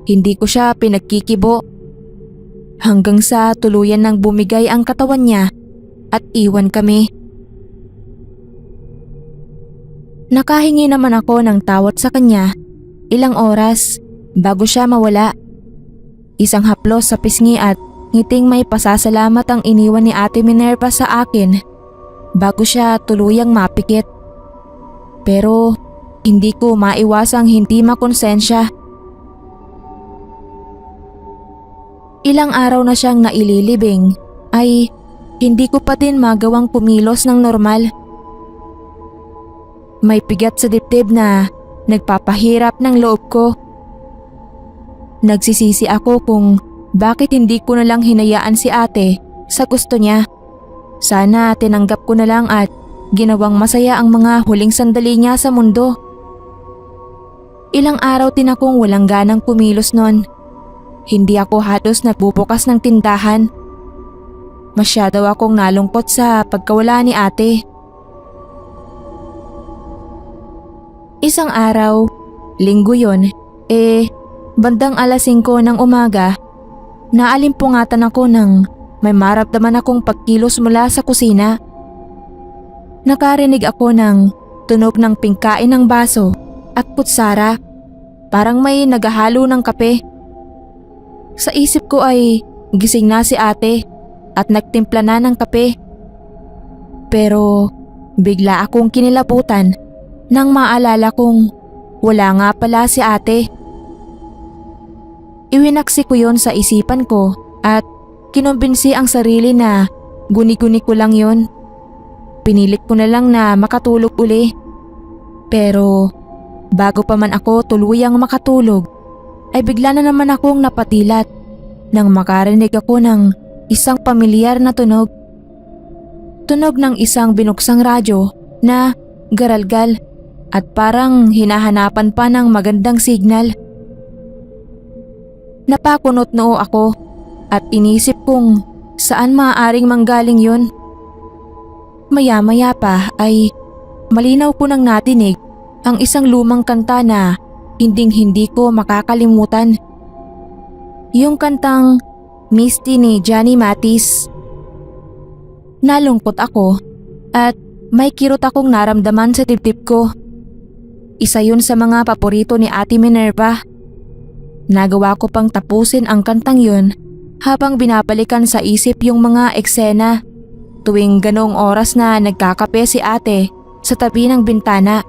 Hindi ko siya pinagkikibo hanggang sa tuluyan ng bumigay ang katawan niya at iwan kami. Nakahingi naman ako ng tawad sa kanya ilang oras bago siya mawala. Isang haplos sa pisngi at ngiting may pasasalamat ang iniwan ni Ate Minerva sa akin bago siya tuluyang mapikit. Pero hindi ko maiwasang hindi makonsensya. Ilang araw na siyang naililibing ay hindi ko pa din magawang kumilos ng normal. May bigat sa dibdib na nagpapahirap ng loob ko. Nagsisisi ako kung bakit hindi ko na lang hinayaan si ate sa gusto niya. Sana tinanggap ko na lang at ginawang masaya ang mga huling sandali niya sa mundo. Ilang araw din akong walang ganang kumilos nun. Hindi ako halos nagbubukas ng tindahan. Masyado akong nalungkot sa pagkawala ni ate. Isang araw, linggo yon, bandang alas 5 ng umaga, naalimpungatan ako nang may maramdaman akong pagkilos mula sa kusina. Nakarinig ako ng tunog ng pingkain ng baso at kutsara, parang may naghahalo ng kape. Sa isip ko ay gising na si ate at nagtimpla na ng kape. Pero bigla akong kinilabutan nang maalala kong wala nga pala si ate. Iwinaksi ko yon sa isipan ko at kinumbinsi ang sarili na guni-guni ko lang yon. Pinilit ko na lang na makatulog uli. Pero bago pa man ako tuluyang makatulog ay bigla na naman akong napatilat nang makarinig ako ng isang pamilyar na tunog. Tunog ng isang binuksang radyo na garalgal at parang hinahanapan pa ng magandang signal. Napakunot noo ako at inisip kong saan maaaring manggaling yun. Maya-maya pa ay malinaw ko nang natinig ang isang lumang kanta na hinding-hindi ko makakalimutan. Yung kantang Misty ni Johnny Mathis. Nalungkot ako at may kirot akong naramdaman sa dibdib ko. Isa yun sa mga paborito ni Ate Minerva. Nagawa ko pang tapusin ang kantang yun habang binabalikan sa isip yung mga eksena tuwing ganong oras na nagkakape si ate sa tabi ng bintana.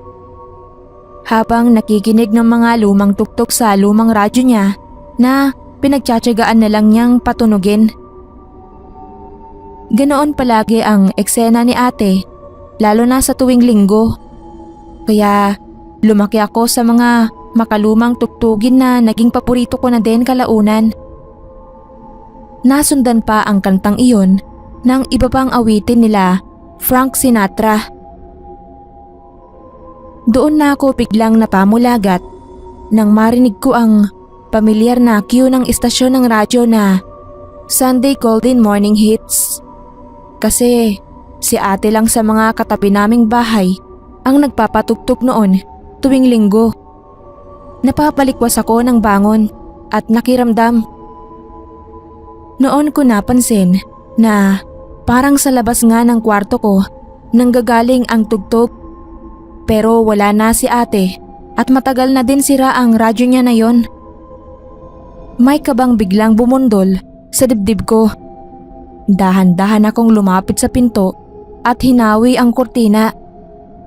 Habang nakikinig ng mga lumang tuktok sa lumang radyo niya na pinagtsatsagaan na lang niyang patunugin. Ganoon palagi ang eksena ni ate, lalo na sa tuwing linggo. Kaya lumaki ako sa mga makalumang tuktugin na naging paborito ko na din kalaunan. Nasundan pa ang kantang iyon ng iba pang awitin nila Frank Sinatra. Doon na ako biglang napamulagat nang marinig ko ang pamilyar na cue ng istasyon ng radyo na Sunday Golden Morning Hits. Kasi si ate lang sa mga katabi naming bahay ang nagpapatugtog noon tuwing linggo. Napapalikwas ako ng bangon at nakiramdam. Noon ko napansin na parang sa labas nga ng kwarto ko nanggagaling ang tugtog. Pero wala na si ate at matagal na din sira ang radyo niya na yon. May kabang biglang bumundol sa dibdib ko. Dahan-dahan akong lumapit sa pinto at hinawi ang kurtina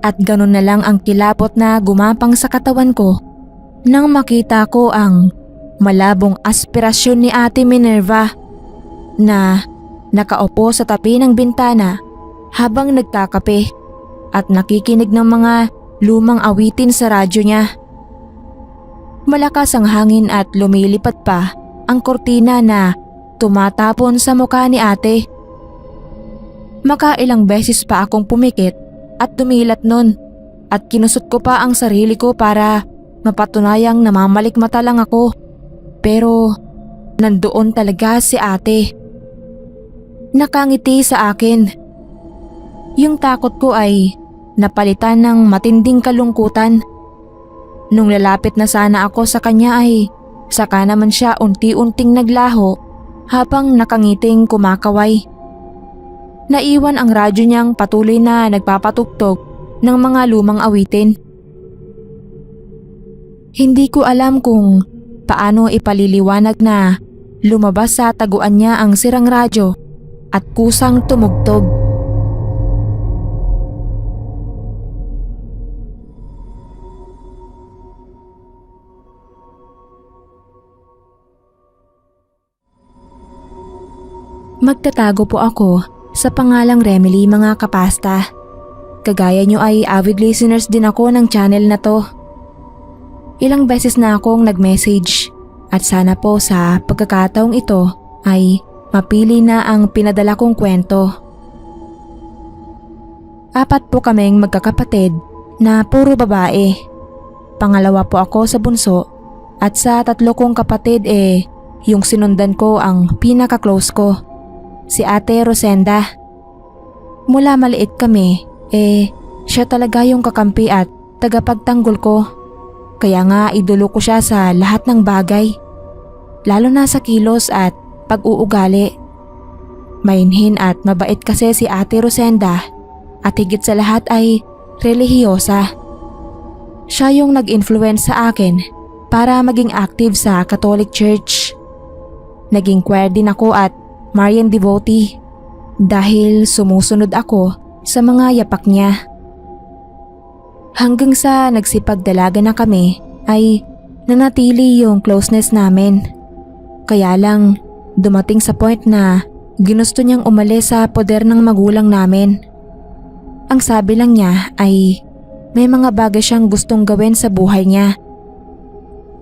at ganun na lang ang kilabot na gumapang sa katawan ko nang makita ko ang malabong aspirasyon ni Ate Minerva na nakaupo sa tabi ng bintana habang nagkakape at nakikinig ng mga lumang awitin sa radyo niya. Malakas ang hangin at lumilipad pa ang kurtina na tumatapon sa mukha ni ate. Makailang beses pa akong pumikit at dumilat nun at kinusot ko pa ang sarili ko para mapatunayang namamalikmata lang ako. Pero nandoon talaga si ate. Nakangiti sa akin. Yung takot ko ay napalitan ng matinding kalungkutan. Nung lalapit na sana ako sa kanya ay saka naman siya unti-unting naglaho habang nakangiting kumakaway. Naiwan ang radyo niyang patuloy na nagpapatugtog ng mga lumang awitin. Hindi ko alam kung paano ipaliliwanag na lumabas sa taguan niya ang sirang radyo at kusang tumugtog. Magtatago po ako sa pangalang Remily, mga kapasta. Kagaya nyo ay avid listeners din ako ng channel na to. Ilang beses na akong nag-message at sana po sa pagkakataong ito ay mapili na ang pinadala kong kwento. 4 po kaming magkakapatid na puro babae. Pangalawa po ako sa bunso at sa 3 kong kapatid yung sinundan ko ang pinaka-close ko, si Ate Rosenda. Mula maliit kami, siya talaga yung kakampi at tagapagtanggol ko. Kaya nga idolo ko siya sa lahat ng bagay, lalo na sa kilos at pag-uugali. Mainhin at mabait kasi si Ate Rosenda at higit sa lahat ay relihiyosa. Siya yung nag-influence sa akin para maging active sa Catholic Church. Naging choir din ako at Marian devotee dahil sumusunod ako sa mga yapak niya. Hanggang sa nagsipagdalaga na kami ay nanatili yung closeness namin. Kaya lang dumating sa point na ginusto niyang umalis sa poder ng magulang namin. Ang sabi lang niya ay may mga bagay siyang gustong gawin sa buhay niya.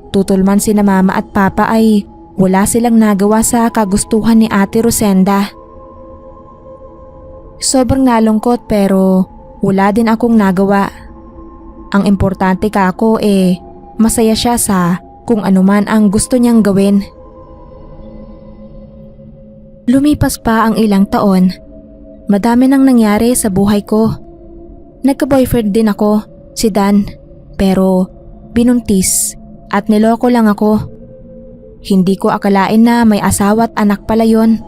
Tutol man sina mama at papa ay wala silang nagawa sa kagustuhan ni Ate Rosenda. Sobrang nalungkot pero wala din akong nagawa. Ang importante ka ako masaya siya sa kung anuman ang gusto niyang gawin. Lumipas pa ang ilang taon. Madami nang nangyari sa buhay ko. Nagka-boyfriend din ako, si Dan, pero binuntis at niloko lang ako. Hindi ko akalain na may asawa at anak pala yon.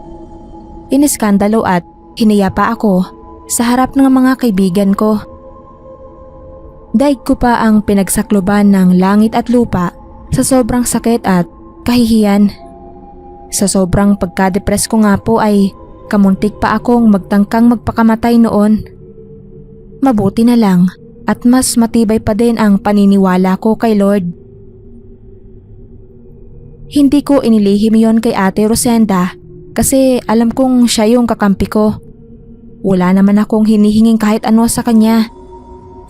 Iniskandalo at hiniya pa ako sa harap ng mga kaibigan ko. Daig ko pa ang pinagsakloban ng langit at lupa sa sobrang sakit at kahihiyan. Sa sobrang pagka-depress ko nga po ay kamuntik pa akong magtangkang magpakamatay noon. Mabuti na lang at mas matibay pa din ang paniniwala ko kay Lord. Hindi ko inilihim yon kay Ate Rosenda kasi alam kong siya yung kakampi ko. Wala naman akong hinihinging kahit ano sa kanya.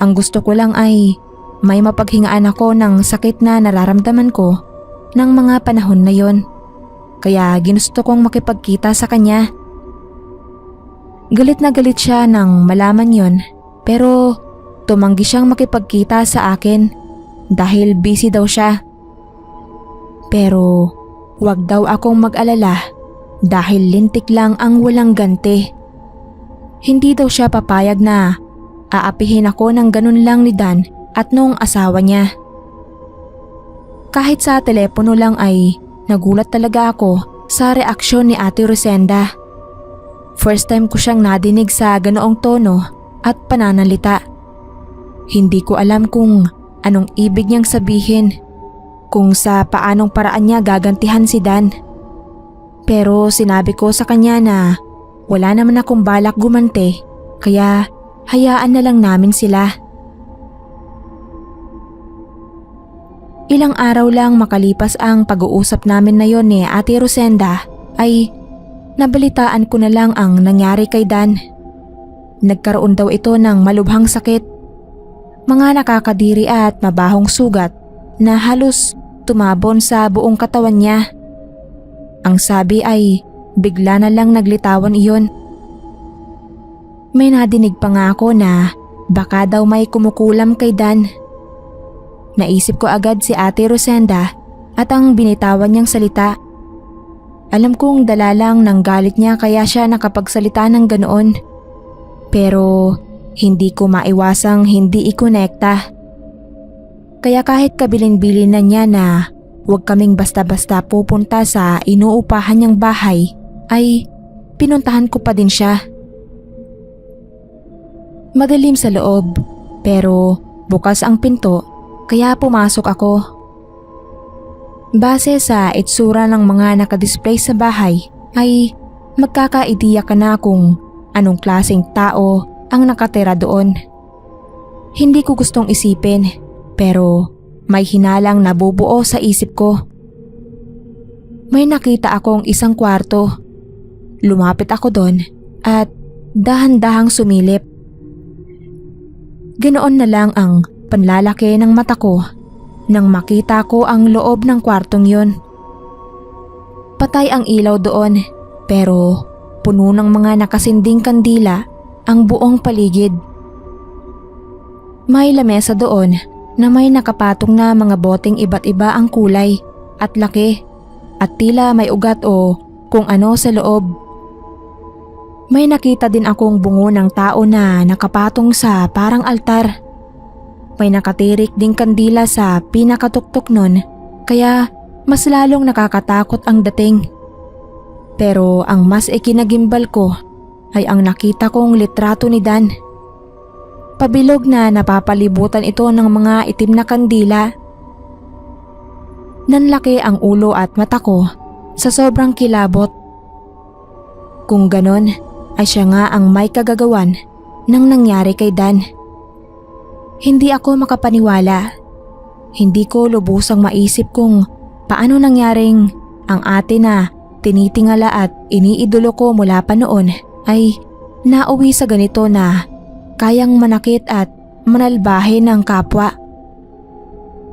Ang gusto ko lang ay may mapaghingaan ako ng sakit na nararamdaman ko ng mga panahon na yon. Kaya ginusto kong makipagkita sa kanya. Galit na galit siya nang malaman yon, pero tumanggi siyang makipagkita sa akin dahil busy daw siya. Pero wag daw akong mag-alala dahil lintik lang ang walang ganti. Hindi daw siya papayag na aapihin ako ng ganun lang ni Dan at nung asawa niya. Kahit sa telepono lang ay nagulat talaga ako sa reaksyon ni Ate Rosenda. First time ko siyang nadinig sa ganoong tono at pananalita. Hindi ko alam kung anong ibig niyang sabihin, kung sa paanong paraan niya gagantihan si Dan. Pero sinabi ko sa kanya na wala naman akong balak gumanti, kaya hayaan na lang namin sila. Ilang araw lang makalipas ang pag-uusap namin na yon ni Ate Rosenda ay nabalitaan ko na lang ang nangyari kay Dan. Nagkaroon daw ito ng malubhang sakit. Mga nakakadiri at mabahong sugat na halos tumabon sa buong katawan niya. Ang sabi ay bigla na lang naglitawan iyon. May nadinig pa nga ako na baka daw may kumukulam kay Dan. Naisip ko agad si Ate Rosenda at ang binitawan niyang salita. Alam kong dala lang ng galit niya kaya siya nakapagsalita ng ganoon. Pero hindi ko maiwasang hindi ikonekta. Kaya kahit kabilin-bilin na niya na huwag kaming basta-basta pupunta sa inuupahan niyang bahay, ay pinuntahan ko pa din siya. Madilim sa loob pero bukas ang pinto kaya pumasok ako. Base sa itsura ng mga nakadisplay sa bahay ay magkakaidiya ka na kung anong klaseng tao ang nakatira doon. Hindi ko gustong isipin pero may hinalang nabubuo sa isip ko. May nakita akong isang kwarto. Lumapit ako doon at dahan-dahang sumilip. Ganoon na lang ang panlalaki ng mata ko nang makita ko ang loob ng kwartong yun. Patay ang ilaw doon pero puno ng mga nakasinding kandila ang buong paligid. May lamesa doon na may nakapatong na mga boteng iba't iba ang kulay at laki at tila may ugat o kung ano sa loob. May nakita din akong bungo ng tao na nakapatong sa parang altar. May nakatirik ding kandila sa pinakatuktok nun kaya mas lalong nakakatakot ang dating. Pero ang mas ikinagimbal ko ay ang nakita kong litrato ni Dan. Pabilog na napapalibutan ito ng mga itim na kandila. Nanlaki ang ulo at mata ko sa sobrang kilabot. Kung ganon ay siya nga ang may kagagawan ng nangyari kay Dan. Hindi ako makapaniwala. Hindi ko lubusang maisip kung paano nangyaring ang ate na tinitingala at iniidolo ko mula pa noon ay nauwi sa ganito na kayang manakit at manalbahe ng kapwa.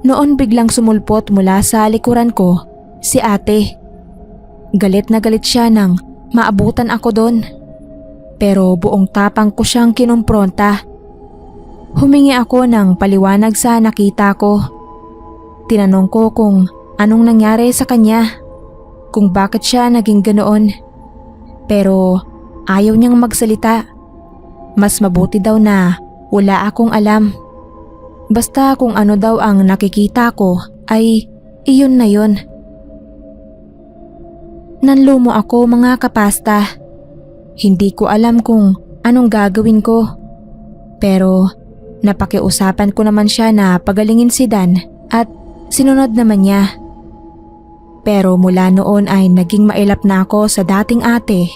Noon biglang sumulpot mula sa likuran ko si ate. Galit na galit siya nang maabutan ako doon. Pero buong tapang ko siyang kinumpronta. Humingi ako ng paliwanag sa nakita ko. Tinanong ko kung anong nangyari sa kanya, kung bakit siya naging ganoon. Pero ayaw niyang magsalita. Mas mabuti daw na wala akong alam. Basta kung ano daw ang nakikita ko ay iyon na yun. Nanlumo ako mga kapasta. Hindi ko alam kung anong gagawin ko. Pero napakiusapan ko naman siya na pagalingin si Dan at sinunod naman niya. Pero mula noon ay naging mailap na ako sa dating ate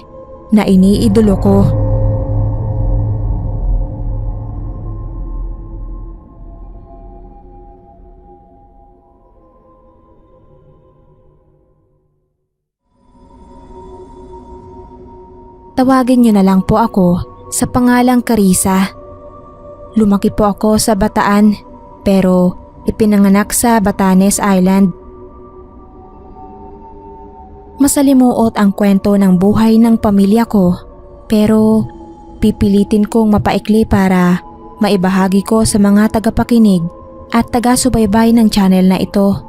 na iniidolo ko. Tawagin niyo na lang po ako sa pangalang Carissa. Lumaki po ako sa Bataan pero ipinanganak sa Batanes Island. Masalimuot ang kwento ng buhay ng pamilya ko pero pipilitin kong mapaikli para maibahagi ko sa mga tagapakinig at taga-subaybay ng channel na ito.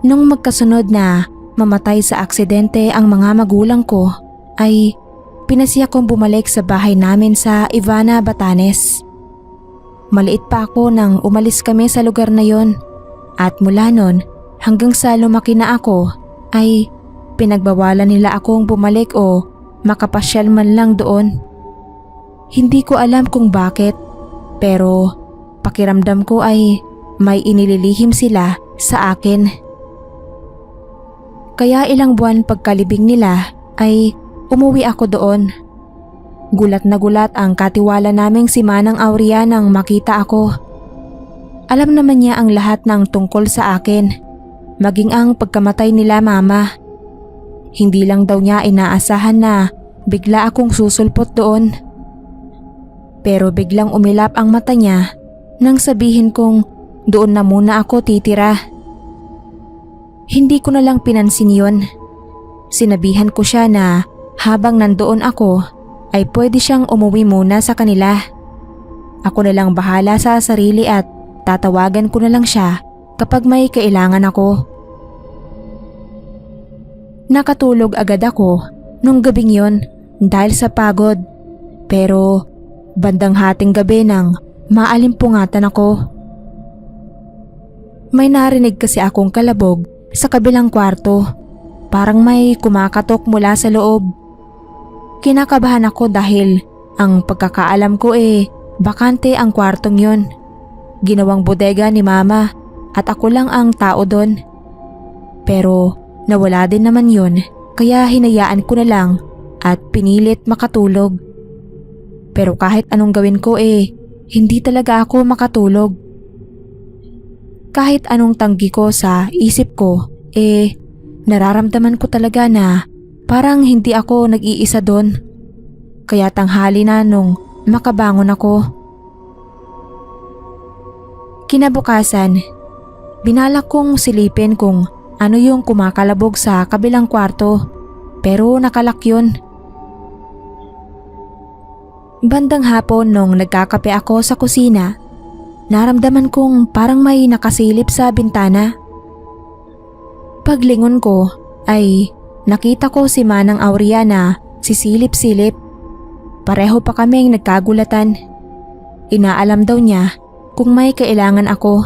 Nung magkasunod na mamatay sa aksidente ang mga magulang ko ay pinasiya kong bumalik sa bahay namin sa Ivana, Batanes. Maliit pa ako nang umalis kami sa lugar na yon at mula nun hanggang sa lumaki na ako ay pinagbawalan nila akong bumalik o makapasyal man lang doon. Hindi ko alam kung bakit pero pakiramdam ko ay may inililihim sila sa akin. Kaya ilang buwan pagkalibing nila ay umuwi ako doon. Gulat na gulat ang katiwala naming si Manang Aurea nang makita ako. Alam naman niya ang lahat ng tungkol sa akin, maging ang pagkamatay nila mama. Hindi lang daw niya inaasahan na bigla akong susulpot doon. Pero biglang umilap ang mata niya nang sabihin kong doon na muna ako titira. Hindi ko na lang pinansin yun. Sinabihan ko siya na habang nandoon ako ay pwede siyang umuwi muna sa kanila. Ako na lang bahala sa sarili at tatawagan ko na lang siya kapag may kailangan ako. Nakatulog agad ako nung gabing yon dahil sa pagod. Pero bandang hating gabi nang maalimpungatan ako. May narinig kasi akong kalabog sa kabilang kwarto. Parang may kumakatok mula sa loob. Kinakabahan ako dahil ang pagkakaalam ko bakante ang kwartong yon. Ginawang bodega ni mama at ako lang ang tao doon. Pero nawala din naman yon kaya hinayaan ko na lang at pinilit makatulog. Pero kahit anong gawin ko hindi talaga ako makatulog. Kahit anong tanggi ko sa isip ko nararamdaman ko talaga na parang hindi ako nag-iisa doon. Kaya tanghali na nung makabangon ako. Kinabukasan, binalak kong silipin kung ano yung kumakalabog sa kabilang kwarto, pero nakalak yun. Bandang hapon nung nagkakape ako sa kusina, naramdaman kong parang may nakasilip sa bintana. Paglingon ko ay nakita ko si Manang Aurea na sisilip-silip. Pareho pa kaming nagkagulatan. Inaalam daw niya kung may kailangan ako.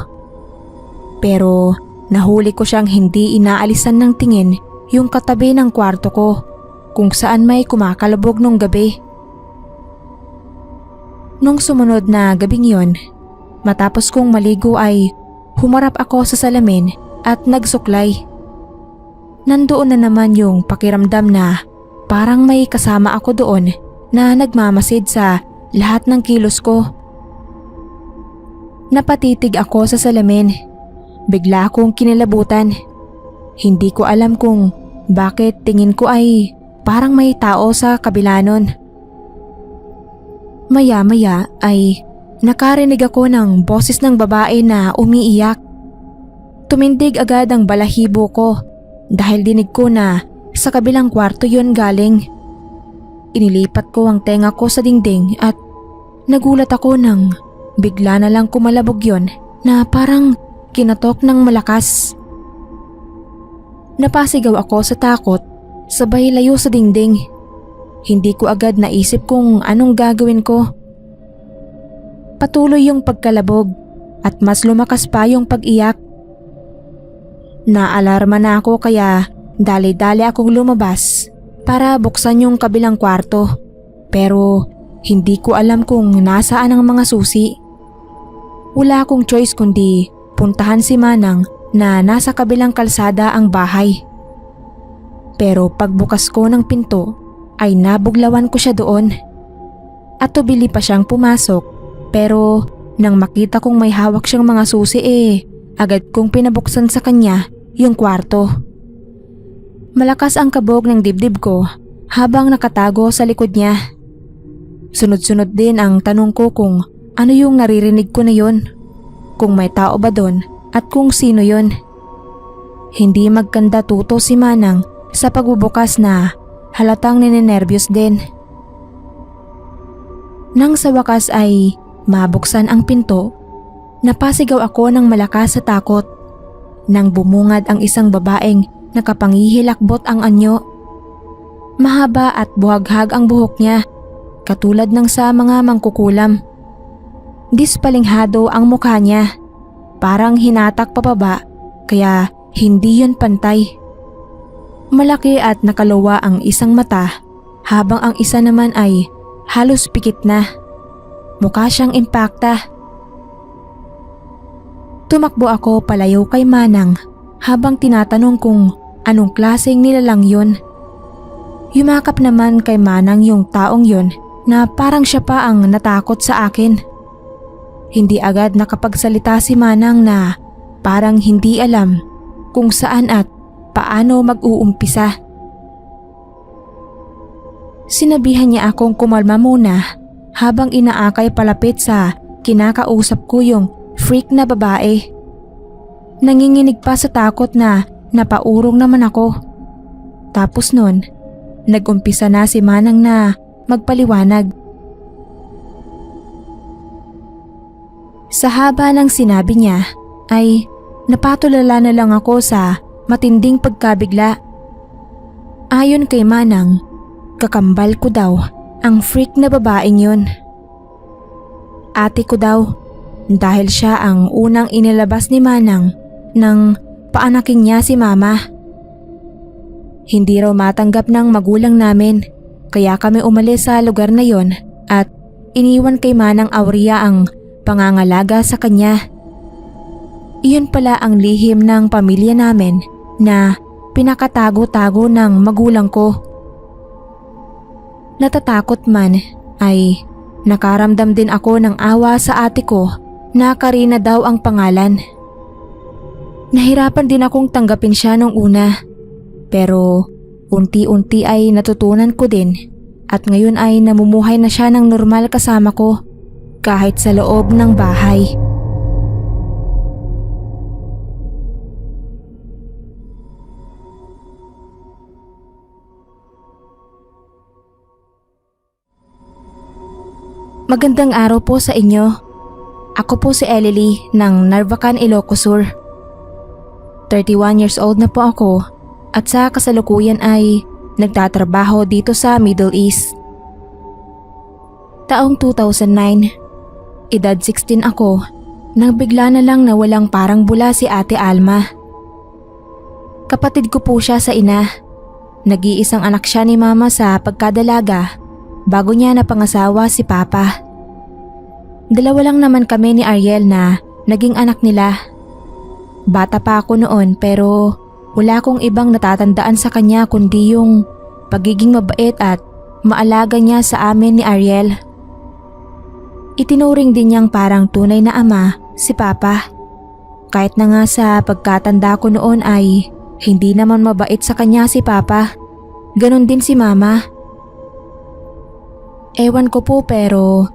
Pero nahuli ko siyang hindi inaalisan ng tingin yung katabi ng kwarto ko kung saan may kumakalabog nung gabi. Nung sumunod na gabing yon, matapos kong maligo ay humarap ako sa salamin at nagsuklay. Nandoon na naman yung pakiramdam na parang may kasama ako doon na nagmamasid sa lahat ng kilos ko. Napatitig ako sa salamin. Bigla akong kinilabutan. Hindi ko alam kung bakit tingin ko ay parang may tao sa kabila nun. Maya-maya ay nakarinig ako ng boses ng babae na umiiyak. Tumindig agad ang balahibo ko dahil dinig ko na sa kabilang kwarto yon galing. Inilipat ko ang tenga ko sa dingding at nagulat ako nang bigla na lang kumalabog yon na parang kinatok ng malakas. Napasigaw ako sa takot, sabay layo sa dingding. Hindi ko agad naisip kung anong gagawin ko. Patuloy yung pagkalabog at mas lumakas pa yung pag-iyak. Naalarma na ako kaya dali-dali akong lumabas para buksan yung kabilang kwarto. Pero hindi ko alam kung nasaan ang mga susi. Wala akong choice kundi puntahan si Manang na nasa kabilang kalsada ang bahay. Pero pagbukas ko ng pinto ay nabuglawan ko siya doon. At tubili pa siyang pumasok, pero nang makita kong may hawak siyang mga susi agad kong pinabuksan sa kanya yung kwarto. Malakas ang kabog ng dibdib ko habang nakatago sa likod niya. Sunod-sunod din ang tanong ko kung ano yung naririnig ko na yon, kung may tao ba doon at kung sino yon. Hindi magkanda tuto si Manang sa pagbubukas na halatang ninenervyos din. Nang sa wakas ay mabuksan ang pinto, napasigaw ako ng malakas sa takot nang bumungad ang isang babaeng nakapangihilakbot ang anyo. Mahaba at buhaghag ang buhok niya, katulad ng sa mga mangkukulam. Dispalinghado ang mukha niya, parang hinatak papaba kaya hindi yun pantay. Malaki at nakaluwa ang isang mata habang ang isa naman ay halos pikit na. Mukha siyang impakta. Tumakbo ako palayo kay Manang habang tinatanong kung anong klaseng nilalang yun. Yumakap naman kay Manang yung taong yun na parang siya pa ang natakot sa akin. Hindi agad nakapagsalita si Manang na parang hindi alam kung saan at paano mag-uumpisa. Sinabihan niya akong kumalma muna habang inaakay palapit sa kinakausap ko yung freak na babae. Nanginginig pa sa takot na napaurong naman ako. Tapos nun, nag-umpisa na si Manang na magpaliwanag. Sa haba ng sinabi niya ay napatulala na lang ako sa matinding pagkabigla. Ayon kay Manang, kakambal ko daw ang freak na babaeng yun. Ate ko daw dahil siya ang unang inilabas ni Manang nang paanaking niya si Mama. Hindi raw matanggap ng magulang namin kaya kami umalis sa lugar na yon at iniwan kay Manang Aurea ang pangangalaga sa kanya. Iyon pala ang lihim ng pamilya namin na pinakatago-tago ng magulang ko. Natatakot man ay nakaramdam din ako ng awa sa ate ko na Karina daw ang pangalan. Nahirapan din akong tanggapin siya nung una pero unti-unti ay natutunan ko din at ngayon ay namumuhay na siya ng normal kasama ko kahit sa loob ng bahay. Magandang araw po sa inyo. Ako po si Ellie ng Narvacan, Ilocos Sur. 31 years old na po ako at sa kasalukuyan ay nagtatrabaho dito sa Middle East. Taong 2009, edad 16 ako nang bigla na lang nawalang parang bula si Ate Alma. Kapatid ko po siya sa ina. Nag-iisang anak siya ni Mama sa pagkadalaga bago niya napangasawa si Papa. Dalawa lang naman kami ni Ariel na naging anak nila. Bata pa ako noon pero wala akong ibang natatandaan sa kanya kundi yung pagiging mabait at maalaga niya sa amin ni Ariel. Itinuring din niyang parang tunay na ama si Papa. Kahit na nga sa pagkatanda ko noon ay hindi naman mabait sa kanya si Papa. Ganon din si Mama. Ewan ko po pero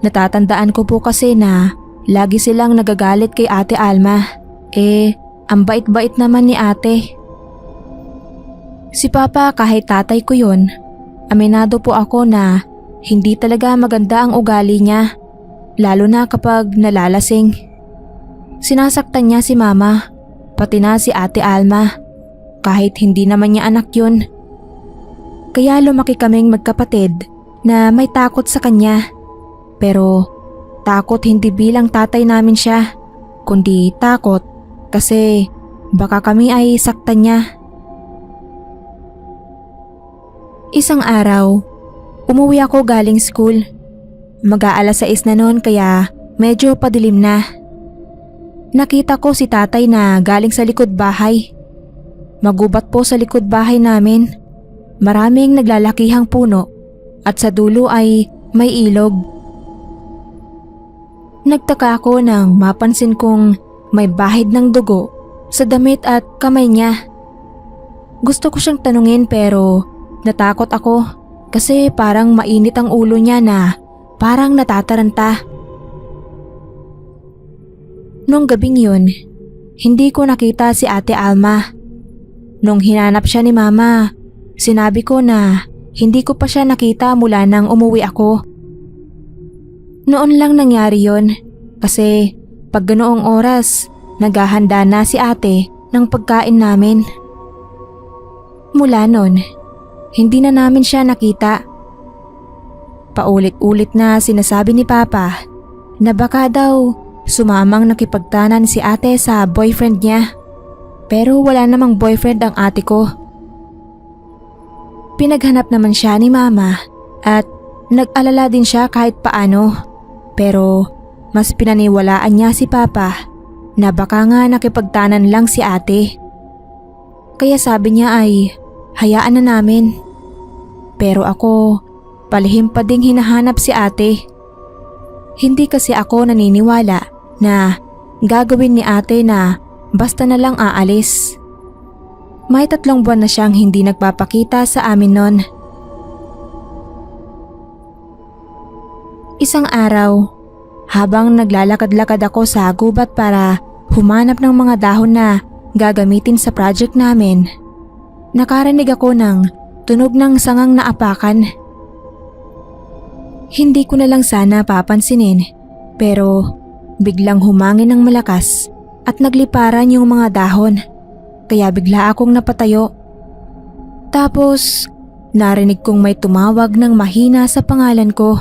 natatandaan ko po kasi na lagi silang nagagalit kay Ate Alma. Ang bait-bait naman ni ate. Si Papa kahit tatay ko yun, aminado po ako na hindi talaga maganda ang ugali niya. Lalo na kapag nalalasing. Sinasaktan niya si Mama, pati na si Ate Alma, kahit hindi naman niya anak yun. Kaya lumaki kaming magkapatid na may takot sa kanya. Pero takot hindi bilang tatay namin siya, kundi takot kasi baka kami ay saktan niya. Isang araw, umuwi ako galing school. Mag-aalas 6 na noon kaya medyo padilim na. Nakita ko si tatay na galing sa likod bahay. Magubat po sa likod bahay namin. Maraming naglalakihang puno at sa dulo ay may ilog. Nagtaka ako nang mapansin kong may bahid ng dugo sa damit at kamay niya. Gusto ko siyang tanungin pero natakot ako kasi parang mainit ang ulo niya na parang natataranta. Nung gabing yun, hindi ko nakita si Ate Alma. Nung hinanap siya ni Mama, sinabi ko na hindi ko pa siya nakita mula nang umuwi ako. Noon lang nangyari yon kasi pag ganoong oras, naghahanda na si ate ng pagkain namin. Mula nun, hindi na namin siya nakita. Paulit-ulit na sinasabi ni Papa na baka daw sumamang nakipagtanan si ate sa boyfriend niya. Pero wala namang boyfriend ang ate ko. Pinaghanap naman siya ni Mama at nag-alala din siya kahit paano. Pero mas pinaniwalaan niya si Papa na baka nga nakipagtanan lang si ate. Kaya sabi niya ay hayaan na namin. Pero ako, palihim pa ding hinahanap si ate. Hindi kasi ako naniniwala na gagawin ni ate na basta na lang aalis. May 3 buwan na siyang hindi nagpapakita sa amin nun. Isang araw, habang naglalakad-lakad ako sa gubat para humanap ng mga dahon na gagamitin sa project namin, nakarinig ako ng tunog ng sangang naapakan. Hindi ko na lang sana papansinin pero biglang humangin ng malakas at nagliparan yung mga dahon kaya bigla akong napatayo. Tapos narinig kong may tumawag ng mahina sa pangalan ko.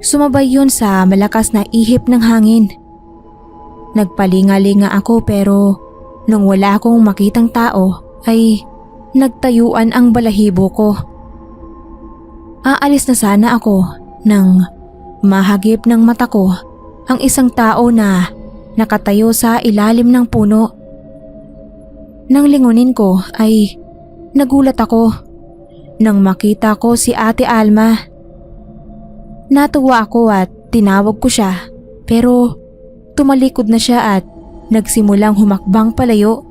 Sumabay yun sa malakas na ihip ng hangin. Nagpalingalinga ako pero nung wala akong makitang tao ay nagtayuan ang balahibo ko. Aalis na sana ako nang mahagip ng mata ko ang isang tao na nakatayo sa ilalim ng puno. Nang lingunin ko ay nagulat ako nang makita ko si Ate Alma. Natuwa ako at tinawag ko siya pero tumalikod na siya at nagsimulang humakbang palayo.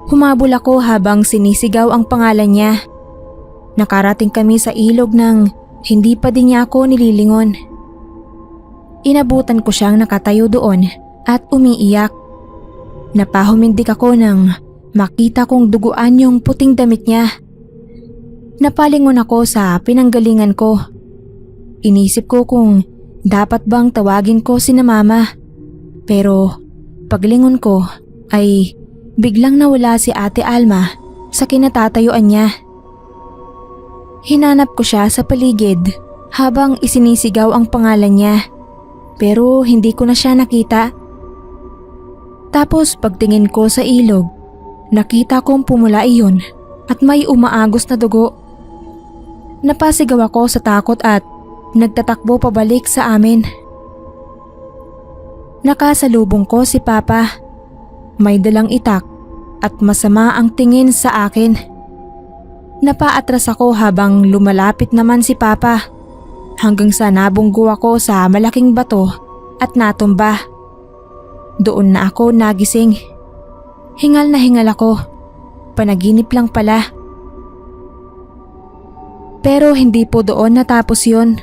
Humabol ako habang sinisigaw ang pangalan niya. Nakarating kami sa ilog nang hindi pa din niya ako nililingon. Inabutan ko siyang nakatayo doon at umiiyak. Napahumindik ako nang makita kong duguan yung puting damit niya. Napalingon ako sa pinanggalingan ko. Inisip ko kung dapat bang tawagin ko sina mama. Pero paglingon ko ay biglang nawala si Ate Alma sa kinatatayuan niya. Hinanap ko siya sa paligid habang isinisigaw ang pangalan niya pero hindi ko na siya nakita. Tapos pagtingin ko sa ilog, nakita kong pumula iyon at may umaagos na dugo. Napasigaw ako sa takot at nagtatakbo pabalik sa amin. Nakasalubong ko si Papa. May dalang itak at masama ang tingin sa akin. Napaatras ako habang lumalapit naman si Papa hanggang sa nabunggo ako sa malaking bato at natumba. Doon na ako nagising. Hingal na hingal ako. Panaginip lang pala. Pero hindi po doon natapos yun.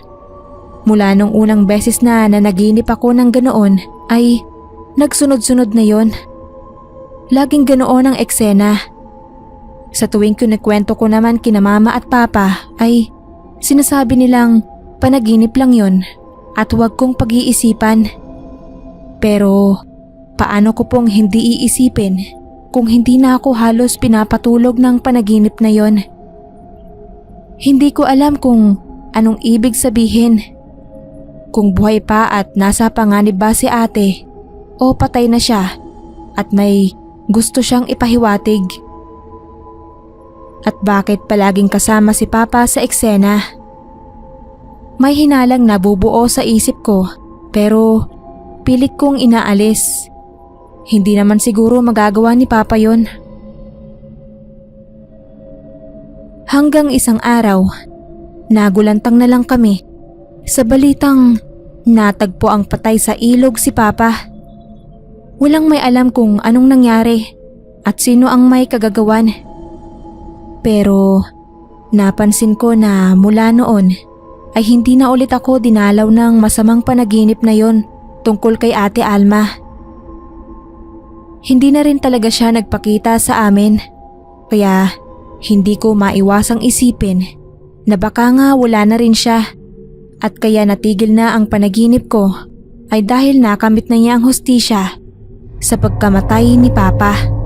Mula nung unang beses na nanaginip ako ng ganoon ay nagsunod-sunod na yon. Laging ganoon ang eksena. Sa tuwing kinikwento ko naman kina mama at papa ay sinasabi nilang panaginip lang yon at huwag kong pag-iisipan. Pero paano ko pong hindi iisipin kung hindi na ako halos pinapatulog ng panaginip na yon? Hindi ko alam kung anong ibig sabihin. Kung buhay pa at nasa panganib ba si ate o patay na siya at may gusto siyang ipahiwatig. At bakit palaging kasama si Papa sa eksena? May hinalang nabubuo sa isip ko pero pilit kong inaalis. Hindi naman siguro magagawa ni Papa yon. Hanggang isang araw, nagulantang na lang kami sa balitang natagpo ang patay sa ilog si Papa. Walang may alam kung anong nangyari at sino ang may kagagawan. Pero napansin ko na mula noon ay hindi na ulit ako dinalaw ng masamang panaginip na yon tungkol kay Ate Alma. Hindi na rin talaga siya nagpakita sa amin kaya hindi ko maiwasang isipin na baka nga wala na rin siya at kaya natigil na ang panaginip ko ay dahil nakamit na niya ang hustisya sa pagkamatay ni Papa.